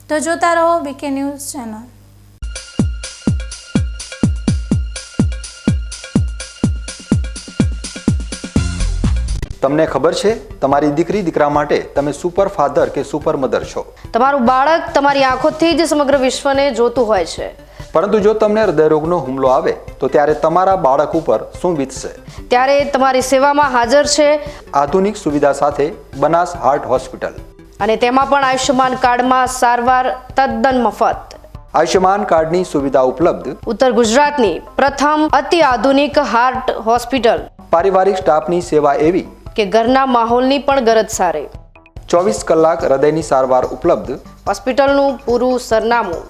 તો જોતા રહો બીકે ન્યૂઝ ચેનલ. તમને ખબર છે તમારી દીકરી દીકરા માટે તમે સુપર ફાધર કે સુપર મધર છો. તમારું બાળક તમારી આંખોથી જ સમગ્ર વિશ્વને જોતું હોય છે. પરંતુ જો તમને હૃદયરોગનો હુમલો આવે તો ત્યારે તમારા બાળક ઉપર શું વીતશે? ત્યારે તમારી સેવામાં હાજર છે આધુનિક સુવિધા સાથે બનાસ હાર્ટ હોસ્પિટલ, અને તેમાં પણ આયુષ્યમાન કાર્ડમાં સારવાર તદ્દન મફત. આયુષ્યમાન કાર્ડની સુવિધા ઉપલબ્ધ ઉત્તર ગુજરાતની પ્રથમ અતિ આધુનિક હાર્ટ હોસ્પિટલ. પારિવારિક સ્ટાફની સેવા એવી કે ઘરના માહોલની પણ ગરજ સારે. 24 કલાક હૃદયની સારવાર ઉપલબ્ધ. હોસ્પિટલનું પૂરું સરનામું.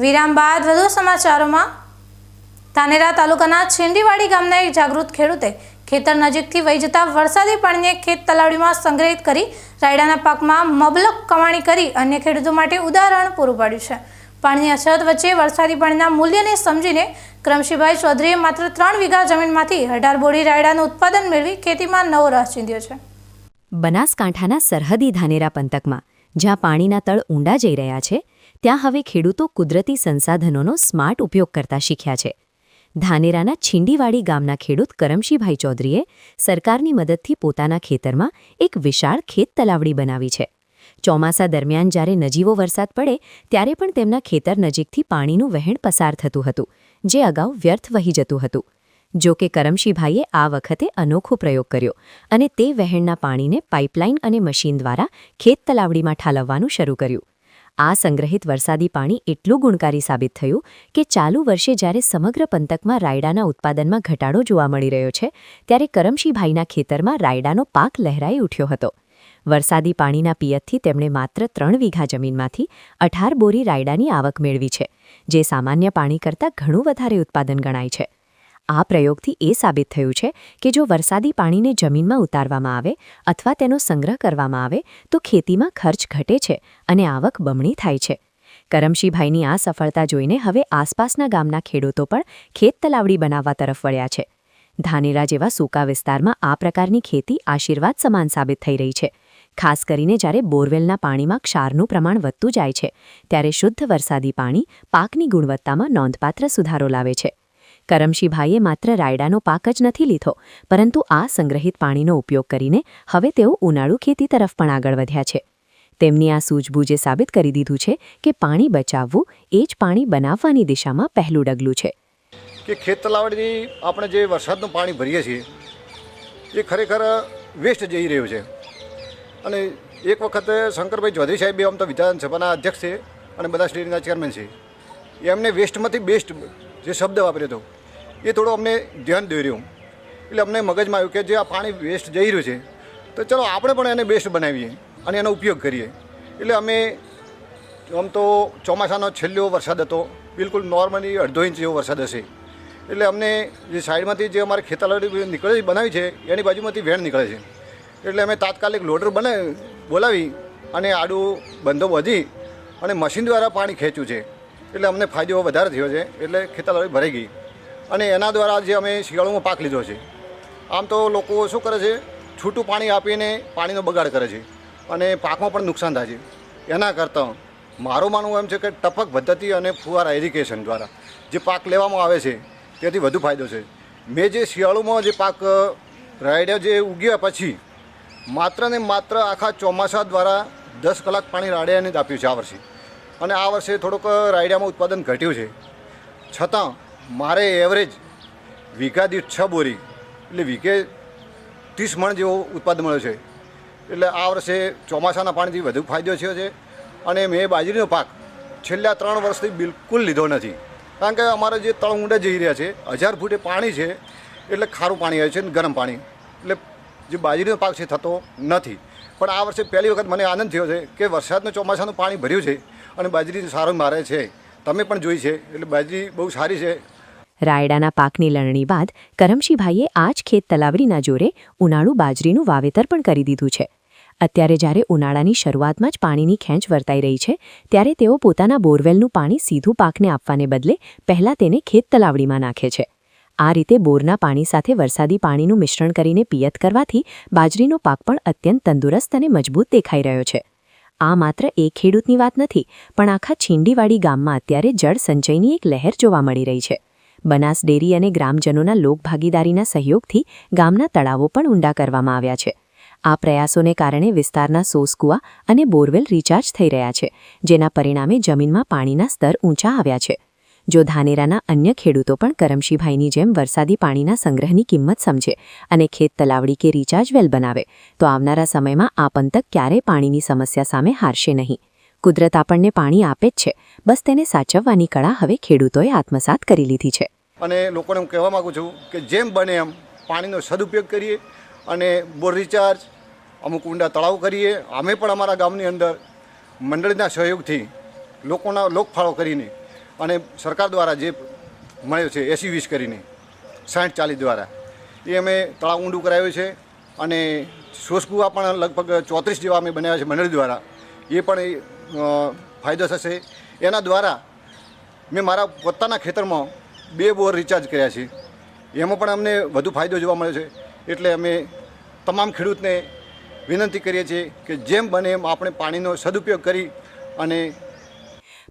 વિરામ બાદ વધુ સમાચારોમાં. ધાનેરા તાલુકાના છીંડીવાડી ગામના એક જાગૃત ખેડૂતે ખેતર નજીકથી વહી જતા વરસાદી પાણીને ખેત તલાવડીમાં સંગ્રહિત કરી રાયડાના પાકમાં મબલક કમાણી કરી અન્ય ખેડૂતો માટે ઉદાહરણ પૂરું પાડ્યું છે. પાણીની અછત વચ્ચે વરસાદી પાણીના મૂલ્યને સમજીને કરમશીભાઈ ચૌધરીએ માત્ર 3 વીઘા જમીનમાંથી 18 બોરી રાયડાનું ઉત્પાદન મેળવી ખેતીમાં નવો રાહ ચીંધ્યો છે. બનાસકાંઠાના સરહદી ધાનેરા પંથકમાં જ્યાં પાણીના તળ ઊંડા જઈ રહ્યા છે, ત્યાં હવે ખેડૂતો કુદરતી સંસાધનોનો સ્માર્ટ ઉપયોગ કરતા શીખ્યા છે. ધાનેરાના છીંડીવાડી ગામના ખેડૂત કરમશીભાઈ ચૌધરીએ સરકારની મદદથી પોતાના ખેતરમાં એક વિશાળ ખેત તલાવડી બનાવી છે. ચોમાસા દરમિયાન જ્યારે નજીવો વરસાદ પડે ત્યારે પણ તેમના ખેતર નજીકથી પાણીનું વહેણ પસાર થતું હતું, જે અગાઉ વ્યર્થ વહી જતું હતું. જો કે કરમશીભાઈએ આ વખતે અનોખો પ્રયોગ કર્યો અને તે વહેણના પાણીને પાઇપલાઇન અને મશીન દ્વારા ખેત તલાવડીમાં ઠાલવવાનું શરૂ કર્યું. આ સંગ્રહિત વરસાદી પાણી એટલું ગુણકારી સાબિત થયું કે ચાલુ વર્ષે જ્યારે સમગ્ર પંથકમાં રાયડાના ઉત્પાદનમાં ઘટાડો જોવા મળી રહ્યો છે, ત્યારે કરમશીભાઈના ખેતરમાં રાયડાનો પાક લહેરાઈ ઉઠ્યો હતો. વરસાદી પાણીના પિયતથી તેમણે માત્ર 3 વીઘા જમીનમાંથી 18 બોરી રાયડાની આવક મેળવી છે, જે સામાન્ય પાણી કરતાં ઘણું વધારે ઉત્પાદન ગણાય છે. આ પ્રયોગથી એ સાબિત થયું છે કે જો વરસાદી પાણીને જમીનમાં ઉતારવામાં આવે અથવા તેનો સંગ્રહ કરવામાં આવે તો ખેતીમાં ખર્ચ ઘટે છે અને આવક બમણી થાય છે. કરમશીભાઈની આ સફળતા જોઈને હવે આસપાસના ગામના ખેડૂતો પણ ખેત તલાવડી બનાવવા તરફ વળ્યા છે. ધાનેરા જેવા સૂકા વિસ્તારમાં આ પ્રકારની ખેતી આશીર્વાદ સમાન સાબિત થઈ રહી છે, ખાસ કરીને જ્યારે બોરવેલના પાણીમાં ક્ષારનું પ્રમાણ વધતું જાય છે ત્યારે શુદ્ધ વરસાદી પાણી પાકની ગુણવત્તામાં નોંધપાત્ર સુધારો લાવે છે. કરમશીભાઈએ માત્ર રાયડાનો પાક જ નથી લીધો, પરંતુ આ સંગ્રહિત પાણીનો ઉપયોગ કરીને હવે તેઓ ઉનાળુ ખેતી તરફ પણ આગળ વધ્યા છે. તેમની આ સૂઝબૂઝે સાબિત કરી દીધું છે કે પાણી બચાવવું એ જ પાણી બનાવવાની દિશામાં પહેલું ડગલું છે. કે ખેત તલાવડી આપણે જે વરસાદનું પાણી ભરીએ છીએ એ ખરેખર વેસ્ટ જઈ રહ્યું છે. અને એક વખત શંકરભાઈ ચૌધરી સાહેબ આમ તો વિધાનસભાના અધ્યક્ષ છે અને બધા સ્ટેટના ચેરમેન છે, એમને વેસ્ટમાંથી બેસ્ટ જે શબ્દ વાપર્યો હતો એ થોડો અમને ધ્યાન દોર્યું. એટલે અમને મગજમાં આવ્યું કે જે આ પાણી વેસ્ટ જઈ રહ્યું છે તો ચલો આપણે પણ એને બેસ્ટ બનાવીએ અને એનો ઉપયોગ કરીએ. એટલે અમે આમ તો ચોમાસાનો છેલ્લો વરસાદ હતો, બિલકુલ નોર્મલી 1.5 ઇંચ જેવો વરસાદ હશે. એટલે અમને જે સાઈડમાંથી જે અમારે ખેતરવાડી નીકળે બનાવી છે એની બાજુમાંથી વેણ નીકળે છે. એટલે અમે તાત્કાલિક લોડર બોલાવી અને આડું બંધો બાંધી અને મશીન દ્વારા પાણી ખેંચ્યું છે. એટલે અમને ફાયદો વધારે થયો છે. એટલે ખેતરવાડી ભરાઈ ગઈ અને એના દ્વારા જે અમે શિયાળામાં પાક લીધો છે. આમ તો લોકો શું કરે છે, છૂટું પાણી આપીને પાણીનો બગાડ કરે છે અને પાકમાં પણ નુકસાન થાય છે. એના કરતાં મારું માનવું એમ છે કે ટપક પદ્ધતિ અને ફુવારા ઇરિગેશન દ્વારા જે પાક લેવામાં આવે છે તેથી વધુ ફાયદો છે. મેં જે શિયાળુમાં જે પાક રાયડા જે ઉગ્યા પછી માત્ર ને માત્ર આખા ચોમાસા દ્વારા 10 કલાક પાણી રાયડાને જ આપ્યું છે આ વર્ષે. અને આ વર્ષે થોડુંક રાયડામાં ઉત્પાદન ઘટ્યું છે, છતાં મારે એવરેજ વીઘા દીઠ 6 બોરી એટલે વીઘે 30 મણ જેવો ઉત્પાદન મળ્યો છે. એટલે આ વર્ષે ચોમાસાના પાણીથી વધુ ફાયદો થયો છે. અને મેં બાજરીનો પાક છેલ્લા 3 વર્ષથી બિલકુલ લીધો નથી, કારણ કે અમારા જે તળ ઊંડા જઈ રહ્યા છે 1000 ફૂટે પાણી છે, એટલે ખારું પાણી આવે છે ને ગરમ પાણી, એટલે જે બાજરીનો પાક છે થતો નથી. પણ આ વર્ષે પહેલી વખત મને આનંદ થયો છે કે વરસાદનું ચોમાસાનું પાણી ભર્યું છે અને બાજરી સારું મારે છે. તમે પણ જોઈ છે, એટલે બાજરી બહુ સારી છે. રાયડાના પાકની લણણી બાદ કરમશીભાઈએ આ જ ખેત તલાવડીના જોરે ઉનાળુ બાજરીનું વાવેતર પણ કરી દીધું છે. અત્યારે જ્યારે ઉનાળાની શરૂઆતમાં જ પાણીની ખેંચ વર્તાઈ રહી છે ત્યારે તેઓ પોતાના બોરવેલનું પાણી સીધું પાકને આપવાને બદલે પહેલાં તેને ખેત તલાવડીમાં નાખે છે. આ રીતે બોરના પાણી સાથે વરસાદી પાણીનું મિશ્રણ કરીને પિયત કરવાથી બાજરીનો પાક પણ અત્યંત તંદુરસ્ત અને મજબૂત દેખાઈ રહ્યો છે. આ માત્ર એક ખેડૂતની વાત નથી, પણ આખા છીંડીવાડી ગામમાં અત્યારે જળ સંચયની એક લહેર જોવા મળી રહી છે. બનાસ ડેરી અને ગ્રામજનોના લોકભાગીદારીના સહયોગથી ગામના તળાવો પણ ઊંડા કરવામાં આવ્યા છે. આ પ્રયાસોને કારણે વિસ્તારના સોસકુવા અને બોરવેલ રિચાર્જ થઈ રહ્યા છે, જેના પરિણામે જમીનમાં પાણીના સ્તર ઊંચા આવ્યા છે. જો ધાનેરાના અન્ય ખેડૂતો પણ કરમશીભાઈની જેમ વરસાદી પાણીના સંગ્રહની કિંમત સમજે અને ખેત તલાવડી કે રિચાર્જ વેલ બનાવે તો આવનારા સમયમાં આ પંથક ક્યારેય પાણીની સમસ્યા સામે હારશે નહીં. કુદરત આપણને પાણી આપે જ છે, બસ તેને સાચવવાની કળા હવે ખેડૂતોએ આત્મસાત કરી લીધી છે. અને લોકોને હું કહેવા માગું છું કે જેમ બને એમ પાણીનો સદુપયોગ કરીએ અને બોર રિચાર્જ અમુક ઊંડા તળાવ કરીએ. અમે પણ અમારા ગામની અંદર મંડળીના સહયોગથી લોકોના લોકફાળો કરીને અને સરકાર દ્વારા જે મળ્યો છે 80-20 કરીને 60-40 દ્વારા એ અમે તળાવ ઊંડું કરાવ્યું છે. અને સોસકુવા પણ લગભગ 34 જેવા અમે બનાવ્યા છે મંડળી દ્વારા. એ પણ ફાયદો થશે. એના દ્વારા મેં મારા પોતાના ખેતરમાં 2 બોર રિચાર્જ કર્યા છે, એમાં પણ અમને વધુ ફાયદો જોવા મળ્યો છે. એટલે અમે તમામ ખેડૂતને વિનંતી કરીએ છીએ કે જેમ બને એમ આપણે પાણીનો સદુપયોગ કરી અને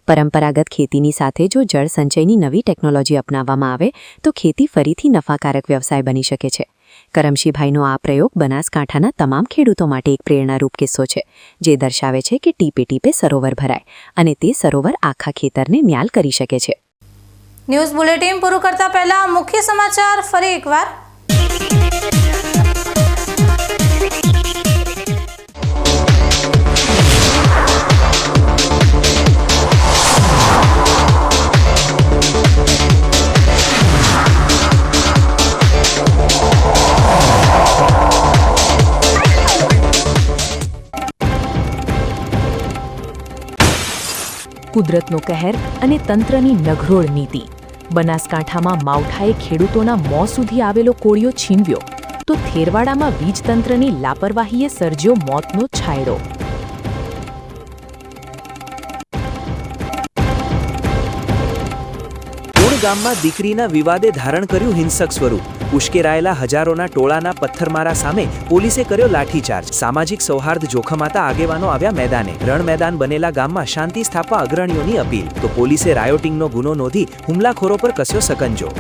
પરંપરાગત ખેતીની સાથે જો જળ સંચયની નવી ટેકનોલોજી અપનાવવામાં આવે તો ખેતી ફરીથી નફાકારક વ્યવસાય બની શકે છે. કરમશીભાઈનો આ પ્રયોગ બનાસકાંઠાના તમામ ખેડૂતો માટે એક પ્રેરણારૂપ કિસ્સો છે, જે દર્શાવે છે કે ટીપે ટીપે સરોવર ભરાય અને તે સરોવર આખા ખેતરને ન્યાલ કરી શકે છે. ન્યૂઝ બુલેટિન પૂરું કરતા પહેલા મુખ્ય સમાચાર ફરી એકવાર. કુદરતનો કહેર અને તંત્રની નઘરોળ નીતિ. બનાસકાંઠામાં માવઠાએ ખેડૂતોના મોં સુધી આવેલો કોળિયો છીનવ્યો તો થેરવાડામાં વીજતંત્રની લાપરવાહીએ સર્જ્યો મોતનો છાંયડો. ગામમાં દીકરીના વિવાદે ધારણ કર્યું હિંસક સ્વરૂપ. ઉશ્કેરાયેલા હજારોના ટોળાના પથ્થરમારા સામે પોલીસે કર્યો લાઠીચાર્જ. સામાજિક સૌહાર્દ જોખમાતા આગેવાનો આવ્યા મેદાને. રણ મેદાન બનેલા ગામમાં શાંતિ સ્થાપવા અગ્રણીઓની અપીલ. તો પોલીસે રાયોટિંગનો ગુનો નોંધી હુમલાખોરો પર કસ્યો સકંજો.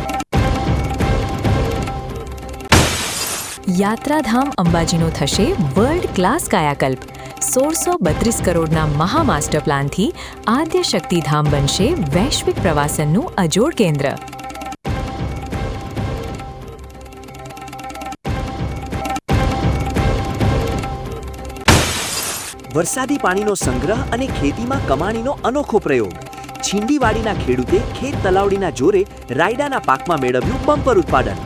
યાત્રાધામ અંબાજીનો થશે વર્લ્ડ ક્લાસ કાયાકલ્પ. 1632 કરોડના મહા માસ્ટર પ્લાનથી આદ્ય શક્તિધામ બનશે વૈશ્વિક પ્રવાસનનું અજોડ કેન્દ્ર. વરસાદી પાણીનો સંગ્રહ અને ખેતીમાં કમાણીનો અનોખો પ્રયોગ. છીંડીવાડીના ખેડૂતે ખેત તલાવડીના જોરે રાયડાના પાકમાં મેળવ્યું બમ્પર ઉત્પાદન.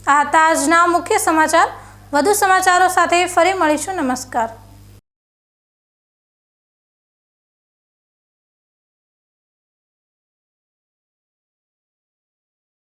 આ હતા આજના મુખ્ય સમાચાર. વધુ સમાચારો સાથે ફરી મળીશું. નમસ્કાર.